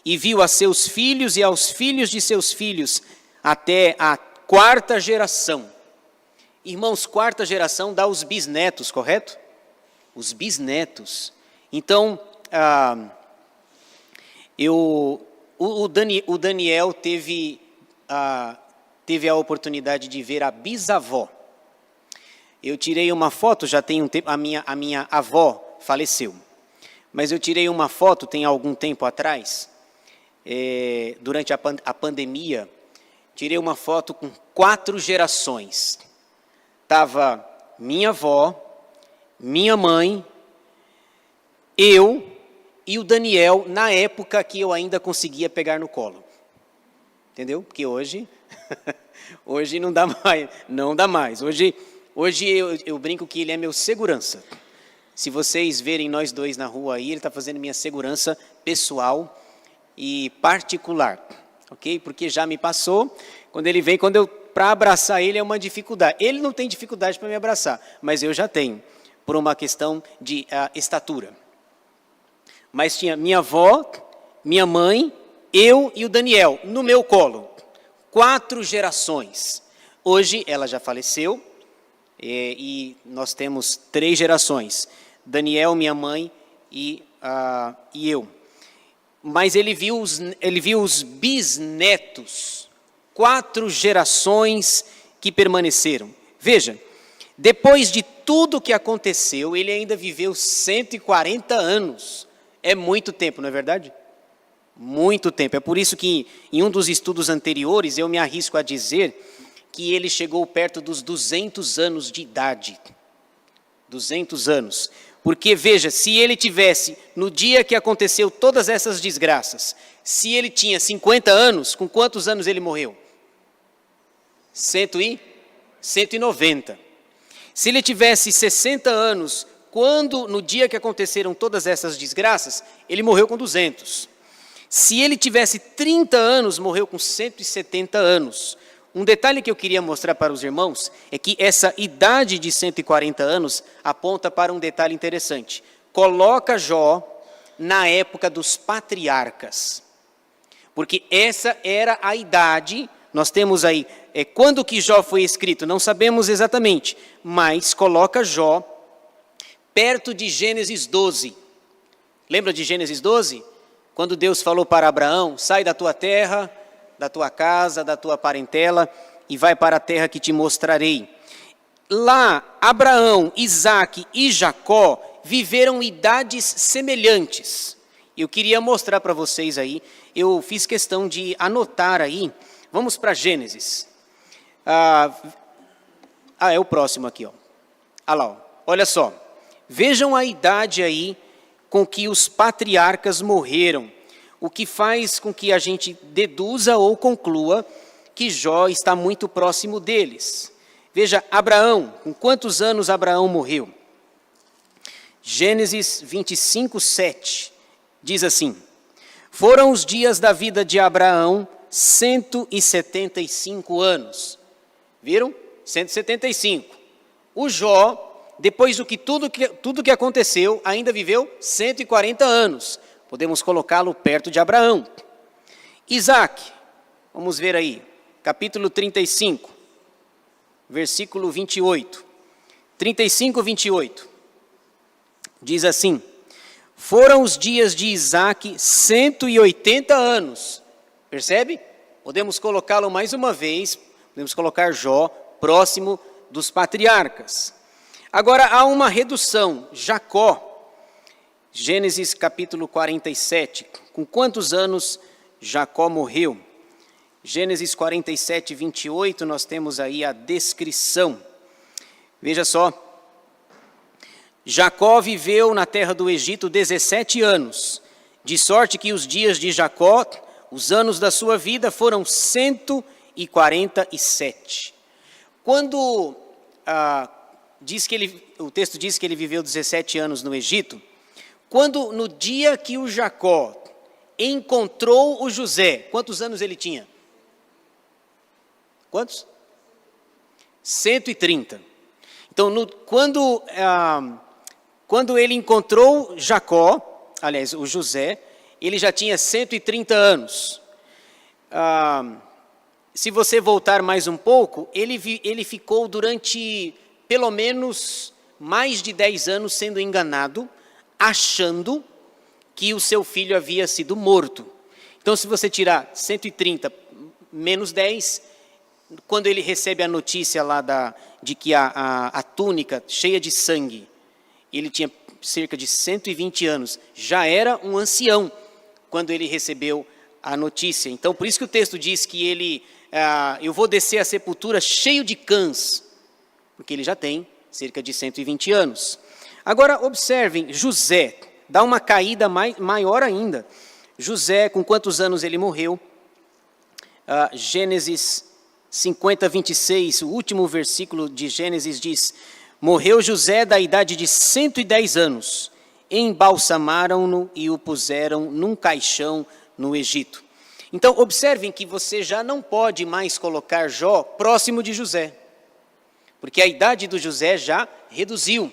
e viu a seus filhos e aos filhos de seus filhos, até a quarta geração. Irmãos, quarta geração dá os bisnetos, correto? Os bisnetos. Então, o Daniel teve a oportunidade de ver a bisavó. Eu tirei uma foto, já tem um tempo, a minha avó faleceu. Mas eu tirei uma foto, tem algum tempo atrás, durante a pandemia, tirei uma foto com 4 gerações. Estava minha avó, minha mãe, eu e o Daniel, na época que eu ainda conseguia pegar no colo. Entendeu? Porque hoje não dá mais. Não dá mais. Hoje eu brinco que ele é meu segurança. Se vocês verem nós dois na rua aí, ele está fazendo minha segurança pessoal e particular. Ok? Porque já me passou. Quando ele vem, para abraçar ele é uma dificuldade. Ele não tem dificuldade para me abraçar, mas eu já tenho, por uma questão de estatura. Mas tinha minha avó, minha mãe, eu e o Daniel no meu colo. 4 gerações. Hoje ela já faleceu e nós temos 3 gerações. Daniel, minha mãe e eu. Mas ele viu os bisnetos. 4 gerações que permaneceram. Veja, depois de tudo que aconteceu, ele ainda viveu 140 anos. É muito tempo, não é verdade? Muito tempo. É por isso que em um dos estudos anteriores eu me arrisco a dizer que ele chegou perto dos 200 anos de idade. 200 anos. Porque veja, se ele tivesse, no dia que aconteceu todas essas desgraças, se ele tinha 50 anos, com quantos anos ele morreu? 190. Se ele tivesse 60 anos, no dia que aconteceram todas essas desgraças, ele morreu com 200. Se ele tivesse 30 anos, morreu com 170 anos. Um detalhe que eu queria mostrar para os irmãos é que essa idade de 140 anos aponta para um detalhe interessante. Coloca Jó na época dos patriarcas. Porque essa era a idade, nós temos aí, quando que Jó foi escrito, não sabemos exatamente, mas coloca Jó perto de Gênesis 12. Lembra de Gênesis 12? Quando Deus falou para Abraão, sai da tua terra, da tua casa, da tua parentela, e vai para a terra que te mostrarei. Lá, Abraão, Isaque e Jacó viveram idades semelhantes. Eu queria mostrar para vocês aí, eu fiz questão de anotar aí, vamos para Gênesis. É o próximo aqui, ó. Lá, ó. Olha só, vejam a idade aí com que os patriarcas morreram, o que faz com que a gente deduza ou conclua que Jó está muito próximo deles. Veja, Abraão, com quantos anos Abraão morreu? Gênesis 25, 7, diz assim: foram os dias da vida de Abraão 175 anos. Viram? 175. O Jó, depois do que tudo que aconteceu, ainda viveu 140 anos. Podemos colocá-lo perto de Abraão. Isaque, vamos ver aí, capítulo 35. versículo 28. 35, 28. Diz assim: foram os dias de Isaque 180 anos. Percebe? Podemos colocá-lo mais uma vez, podemos colocar Jó próximo dos patriarcas. Agora há uma redução. Jacó, Gênesis capítulo 47. Com quantos anos Jacó morreu? Gênesis 47, 28, nós temos aí a descrição. Veja só. Jacó viveu na terra do Egito 17 anos, de sorte que os dias de Jacó, os anos da sua vida, foram 147. Quando o texto diz que ele viveu 17 anos no Egito, quando no dia que o Jacó encontrou o José, quantos anos ele tinha? Quantos? 130. Então, quando ele encontrou Jacó, aliás, o José, ele já tinha 130 anos. Se você voltar mais um pouco, ele ficou durante pelo menos mais de 10 anos sendo enganado, achando que o seu filho havia sido morto. Então, se você tirar 130 menos 10, quando ele recebe a notícia lá de que a túnica cheia de sangue, ele tinha cerca de 120 anos, já era um ancião quando ele recebeu a notícia. Então, por isso que o texto diz que eu vou descer à sepultura cheio de cãs, porque ele já tem cerca de 120 anos. Agora, observem, José, dá uma caída maior ainda. José, com quantos anos ele morreu? Gênesis 50, 26, o último versículo de Gênesis diz: morreu José da idade de 110 anos, embalsamaram-no e o puseram num caixão no Egito. Então, observem que você já não pode mais colocar Jó próximo de José, porque a idade do José já reduziu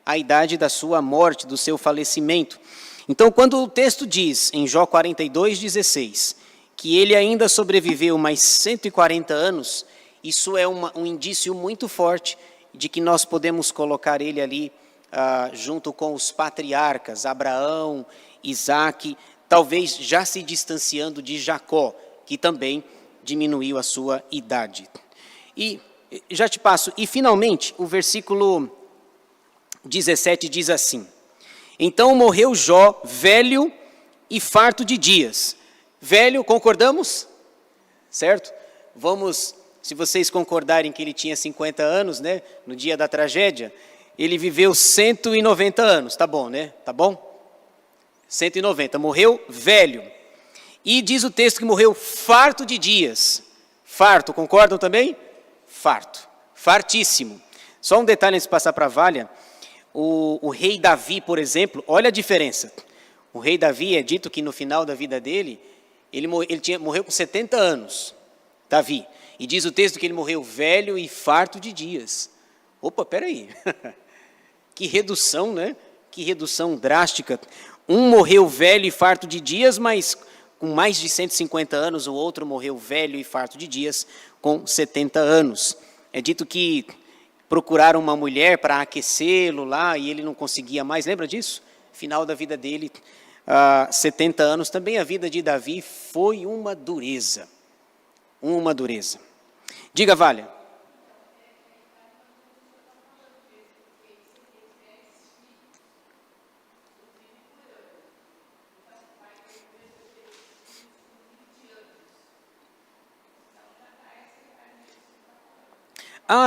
a idade da sua morte, do seu falecimento. Então, quando o texto diz, em Jó 42, 16, que ele ainda sobreviveu mais 140 anos, isso é um indício muito forte de que nós podemos colocar ele ali junto com os patriarcas, Abraão, Isaque, talvez já se distanciando de Jacó, que também diminuiu a sua idade. E já te passo, e finalmente o versículo 17 diz assim: então morreu Jó, velho e farto de dias. Velho, concordamos? Certo? Vamos, se vocês concordarem que ele tinha 50 anos, né? No dia da tragédia, ele viveu 190 anos, tá bom, né? Tá bom? 190, morreu velho. E diz o texto que morreu farto de dias. Farto, concordam também? Farto, fartíssimo. Só um detalhe antes de passar para a Vália. O rei Davi, por exemplo, olha a diferença. O rei Davi, é dito que no final da vida dele, ele morreu com 70 anos, Davi. E diz o texto que ele morreu velho e farto de dias. Opa, peraí. Que redução, né? Que redução drástica. Um morreu velho e farto de dias, mas com mais de 150 anos. O outro morreu velho e farto de dias, com 70 anos. É dito que procuraram uma mulher para aquecê-lo lá e ele não conseguia mais. Lembra disso? Final da vida dele, 70 anos. Também a vida de Davi foi uma dureza. Uma dureza. Diga, Vália.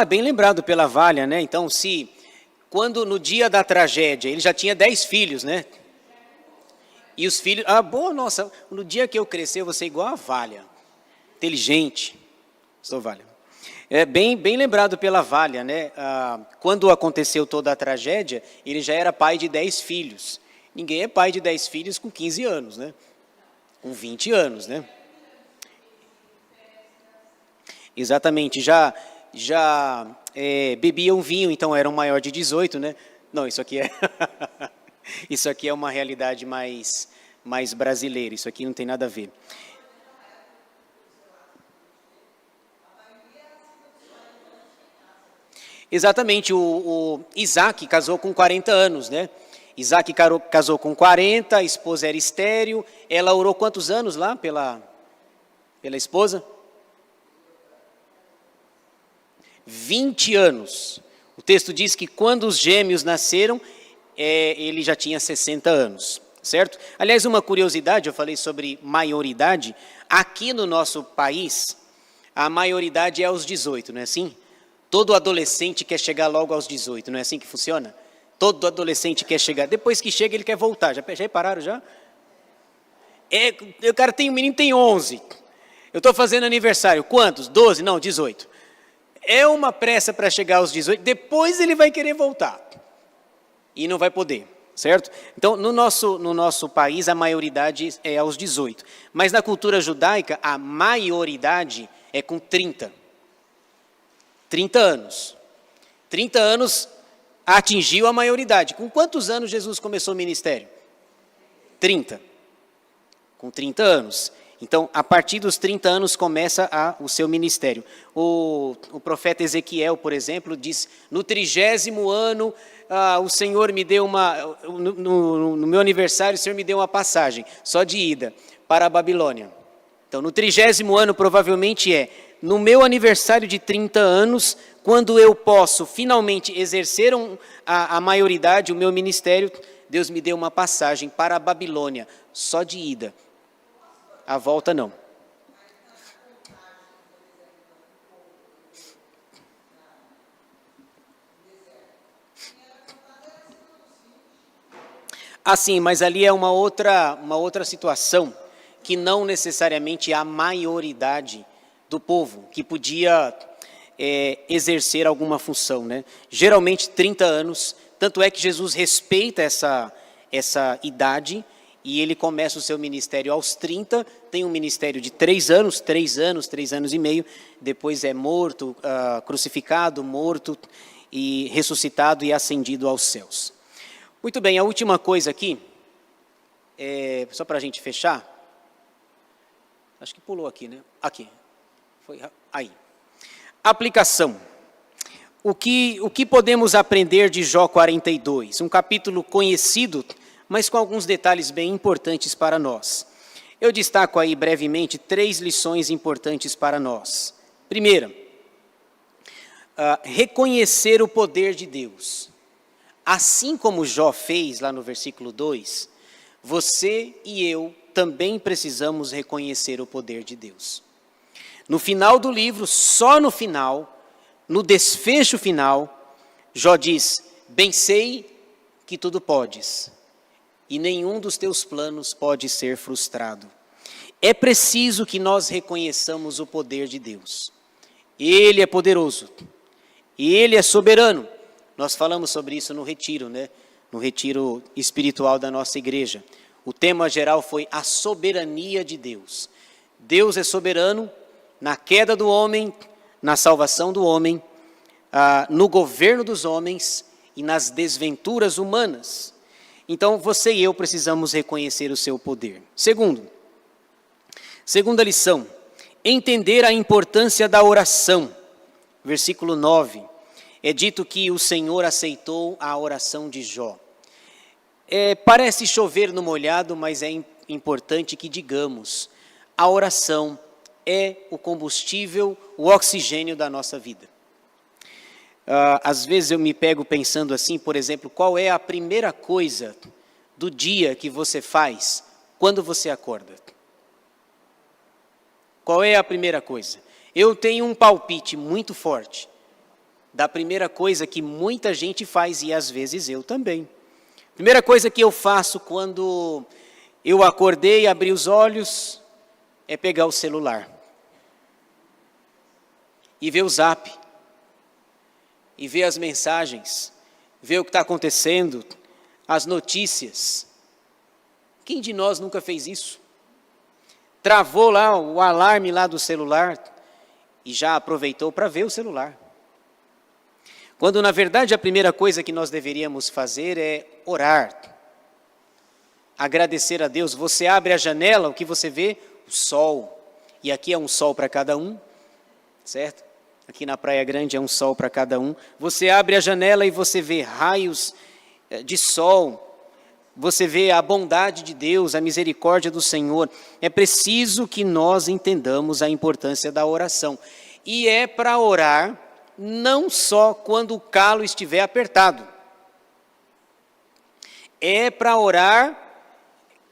Bem lembrado pela Vália, né? Então, quando no dia da tragédia, ele já tinha 10 filhos, né? E os filhos, boa, nossa, no dia que eu crescer, eu vou ser igual a Vália. Inteligente. Sou Vália. É bem lembrado pela Vália, né? Quando aconteceu toda a tragédia, ele já era pai de 10 filhos. Ninguém é pai de 10 filhos com 15 anos, né? Com 20 anos, né? Exatamente, já bebiam vinho, então eram maior de 18, né? Não, isso aqui é uma realidade mais brasileira, isso aqui não tem nada a ver. Exatamente, o Isaac casou com 40 anos, né? Isaac casou com 40, a esposa era estéril, ela orou quantos anos lá pela esposa? 20 anos. O texto diz que quando os gêmeos nasceram, ele já tinha 60 anos, certo? Aliás, uma curiosidade, eu falei sobre maioridade. Aqui no nosso país, a maioridade é aos 18, não é assim? Todo adolescente quer chegar logo aos 18, não é assim que funciona? Todo adolescente quer chegar, depois que chega ele quer voltar. Já repararam já? O menino tem 11. Eu estou fazendo aniversário, quantos? 12? Não, 18. É uma pressa para chegar aos 18, depois ele vai querer voltar. E não vai poder, certo? Então, no nosso país, a maioridade é aos 18. Mas na cultura judaica, a maioridade é com 30. 30 anos. 30 anos atingiu a maioridade. Com quantos anos Jesus começou o ministério? 30. Com 30 anos. Então, a partir dos 30 anos começa o seu ministério. O profeta Ezequiel, por exemplo, diz, no 30º ano, o Senhor me deu no meu aniversário, o Senhor me deu uma passagem, só de ida, para a Babilônia. Então, no 30º ano, provavelmente no meu aniversário de 30 anos, quando eu posso finalmente exercer a maioridade, o meu ministério, Deus me deu uma passagem para a Babilônia, só de ida. A volta não. Assim, mas ali é uma outra situação que não necessariamente a maioridade do povo que podia exercer alguma função, né? Geralmente 30 anos, tanto é que Jesus respeita essa idade e ele começa o seu ministério aos 30, tem um ministério de 3 anos, 3 anos e meio, depois é morto, crucificado, morto e ressuscitado e ascendido aos céus. Muito bem, a última coisa aqui, só para a gente fechar, acho que pulou aqui, né? Aqui, foi aí. Aplicação. O que podemos aprender de Jó 42? Um capítulo conhecido, mas com alguns detalhes bem importantes para nós. Eu destaco aí brevemente 3 lições importantes para nós. Primeira, reconhecer o poder de Deus. Assim como Jó fez lá no versículo 2, você e eu também precisamos reconhecer o poder de Deus. No final do livro, só no final, no desfecho final, Jó diz, bem sei que tudo podes, e nenhum dos teus planos pode ser frustrado. É preciso que nós reconheçamos o poder de Deus. Ele é poderoso, Ele é soberano. Nós falamos sobre isso no retiro, né? No retiro espiritual da nossa igreja. O tema geral foi a soberania de Deus. Deus é soberano na queda do homem, na salvação do homem, no governo dos homens e nas desventuras humanas. Então, você e eu precisamos reconhecer o seu poder. Segunda lição, entender a importância da oração. Versículo 9, é dito que o Senhor aceitou a oração de Jó. Parece chover no molhado, mas é importante que digamos, a oração é o combustível, o oxigênio da nossa vida. Às vezes eu me pego pensando assim, por exemplo, qual é a primeira coisa do dia que você faz quando você acorda? Qual é a primeira coisa? Eu tenho um palpite muito forte da primeira coisa que muita gente faz e às vezes eu também. Primeira coisa que eu faço quando eu acordei e abri os olhos é pegar o celular e ver o Zap, e ver as mensagens, ver o que está acontecendo, as notícias. Quem de nós nunca fez isso? Travou lá o alarme lá do celular e já aproveitou para ver o celular. Quando na verdade a primeira coisa que nós deveríamos fazer é orar, agradecer a Deus. Você abre a janela, o que você vê? O sol. E aqui é um sol para cada um, certo? Aqui na Praia Grande é um sol para cada um. Você abre a janela e você vê raios de sol. Você vê a bondade de Deus, a misericórdia do Senhor. É preciso que nós entendamos a importância da oração. E é para orar não só quando o calo estiver apertado. É para orar,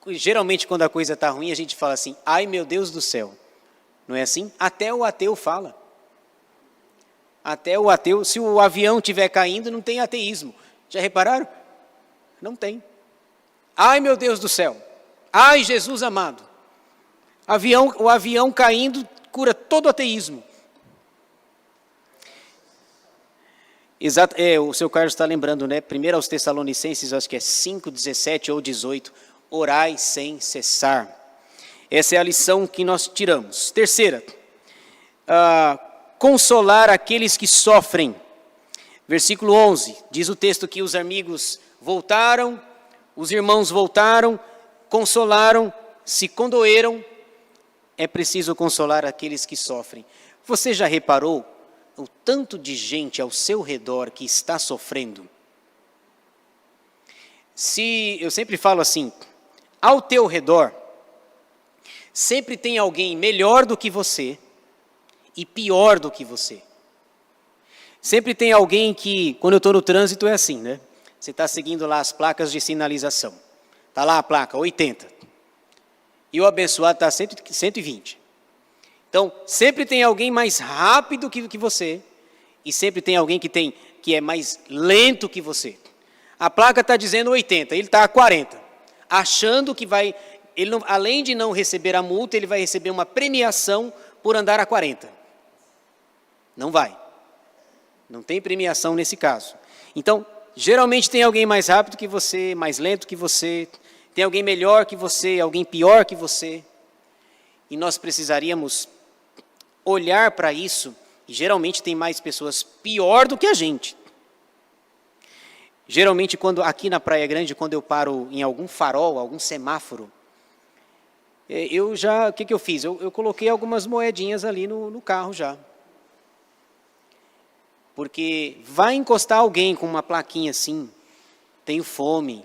geralmente quando a coisa está ruim, a gente fala assim, ai meu Deus do céu. Não é assim? Até o ateu fala. Até o ateu, se o avião estiver caindo, não tem ateísmo. Já repararam? Não tem. Ai meu Deus do céu. Ai Jesus amado. O avião caindo cura todo o ateísmo. Exato, o seu Carlos está lembrando, né? Primeiro aos Tessalonicenses, acho que é 5, 17 ou 18. Orai sem cessar. Essa é a lição que nós tiramos. Terceira, consolar aqueles que sofrem. Versículo 11, diz o texto que os amigos voltaram, os irmãos voltaram, consolaram, se condoeram. É preciso consolar aqueles que sofrem. Você já reparou o tanto de gente ao seu redor que está sofrendo? Eu sempre falo assim, ao teu redor, sempre tem alguém melhor do que você e pior do que você. Sempre tem alguém que, quando eu estou no trânsito, é assim, né? Você está seguindo lá as placas de sinalização. Está lá a placa, 80. E o abençoado está 120. Então, sempre tem alguém mais rápido que você e sempre tem alguém que é mais lento que você. A placa está dizendo 80, ele está a 40, achando que vai, além de não receber a multa, ele vai receber uma premiação por andar a 40. Não vai. Não tem premiação nesse caso. Então, geralmente tem alguém mais rápido que você, mais lento que você, tem alguém melhor que você, alguém pior que você. E nós precisaríamos olhar para isso, e geralmente tem mais pessoas pior do que a gente. Geralmente, aqui na Praia Grande, quando eu paro em algum farol, algum semáforo, o que eu fiz? Eu coloquei algumas moedinhas ali no carro já. Porque vai encostar alguém com uma plaquinha assim, tenho fome,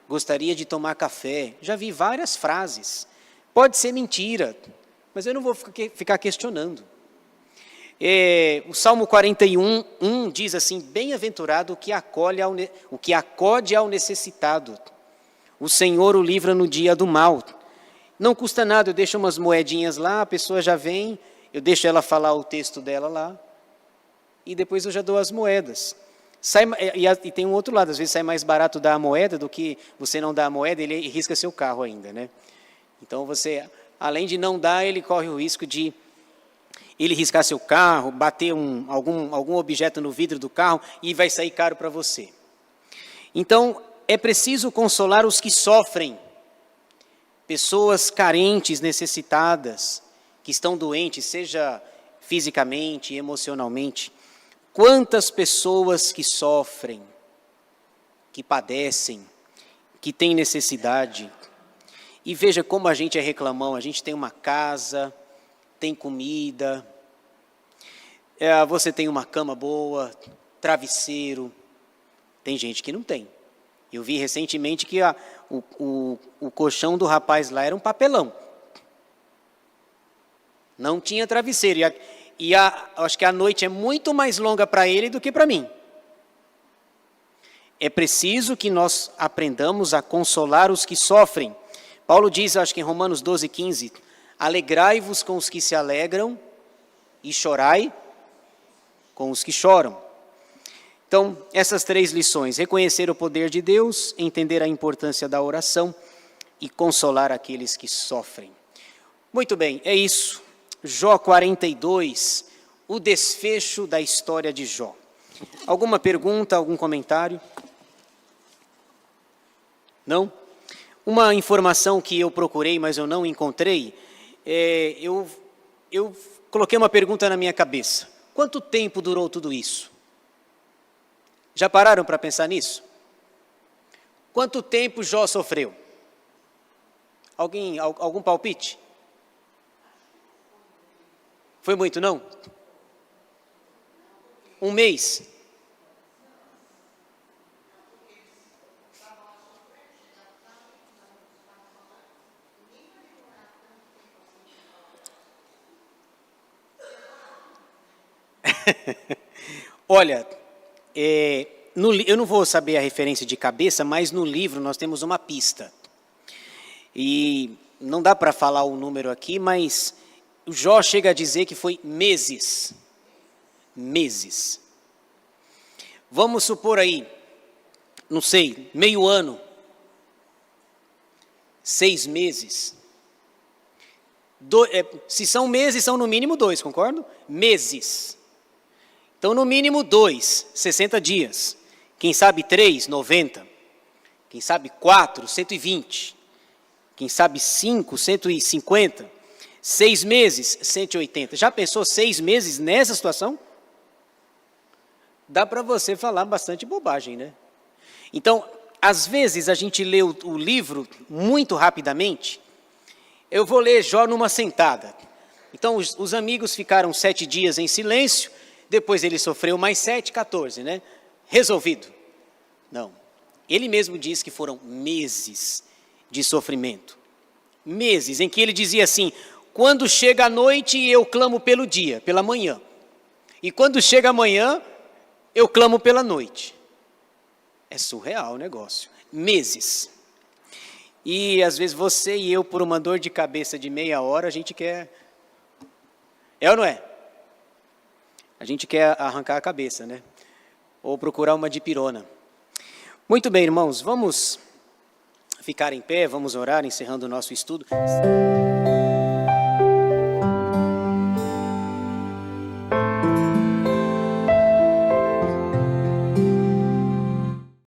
gostaria de tomar café. Já vi várias frases. Pode ser mentira, mas eu não vou ficar questionando. O Salmo 41, diz assim, bem-aventurado o que acode ao necessitado. O Senhor o livra no dia do mal. Não custa nada, eu deixo umas moedinhas lá, a pessoa já vem, eu deixo ela falar o texto dela lá, e depois eu já dou as moedas. E tem um outro lado, às vezes sai mais barato dar a moeda do que você não dar a moeda, ele risca seu carro ainda, né? Então você, além de não dar, ele corre o risco de ele riscar seu carro, bater algum objeto no vidro do carro e vai sair caro para você. Então, é preciso consolar os que sofrem, pessoas carentes, necessitadas, que estão doentes, seja fisicamente, emocionalmente. Quantas pessoas que sofrem, que padecem, que têm necessidade. E veja como a gente é reclamão, a gente tem uma casa, tem comida, você tem uma cama boa, travesseiro. Tem gente que não tem. Eu vi recentemente que o colchão do rapaz lá era um papelão. Não tinha travesseiro. Acho que a noite é muito mais longa para ele do que para mim. É preciso que nós aprendamos a consolar os que sofrem. Paulo diz, acho que em Romanos 12, 15, alegrai-vos com os que se alegram e chorai com os que choram. Então, essas 3 lições, reconhecer o poder de Deus, entender a importância da oração e consolar aqueles que sofrem. Muito bem, é isso. Jó 42, o desfecho da história de Jó. Alguma pergunta, algum comentário? Não? Uma informação que eu procurei, mas eu não encontrei, eu coloquei uma pergunta na minha cabeça. Quanto tempo durou tudo isso? Já pararam para pensar nisso? Quanto tempo Jó sofreu? Algum palpite? Foi muito, não? Um mês. Olha, eu não vou saber a referência de cabeça, mas no livro nós temos uma pista. E não dá para falar o número aqui, mas o Jó chega a dizer que foi meses. Meses. Vamos supor aí, não sei, meio ano. 6 meses. Se são meses, são no mínimo 2, concordo? Meses. Então, no mínimo 2, 60 dias. Quem sabe 3, 90. Quem sabe 4, 120. Quem sabe 5, 150. 6 meses, 180. Já pensou 6 meses nessa situação? Dá para você falar bastante bobagem, né? Então, às vezes a gente lê o livro muito rapidamente. Eu vou ler Jó numa sentada. Então, os amigos ficaram 7 dias em silêncio. Depois ele sofreu mais 7, 14, né? Resolvido. Não. Ele mesmo diz que foram meses de sofrimento. Meses em que ele dizia assim: quando chega a noite eu clamo pelo dia, pela manhã. E quando chega a manhã, eu clamo pela noite. É surreal o negócio. Meses. E às vezes você e eu, por uma dor de cabeça de meia hora, a gente quer... É ou não é? A gente quer arrancar a cabeça, né? Ou procurar uma dipirona. Muito bem, irmãos, vamos ficar em pé, vamos orar, encerrando o nosso estudo.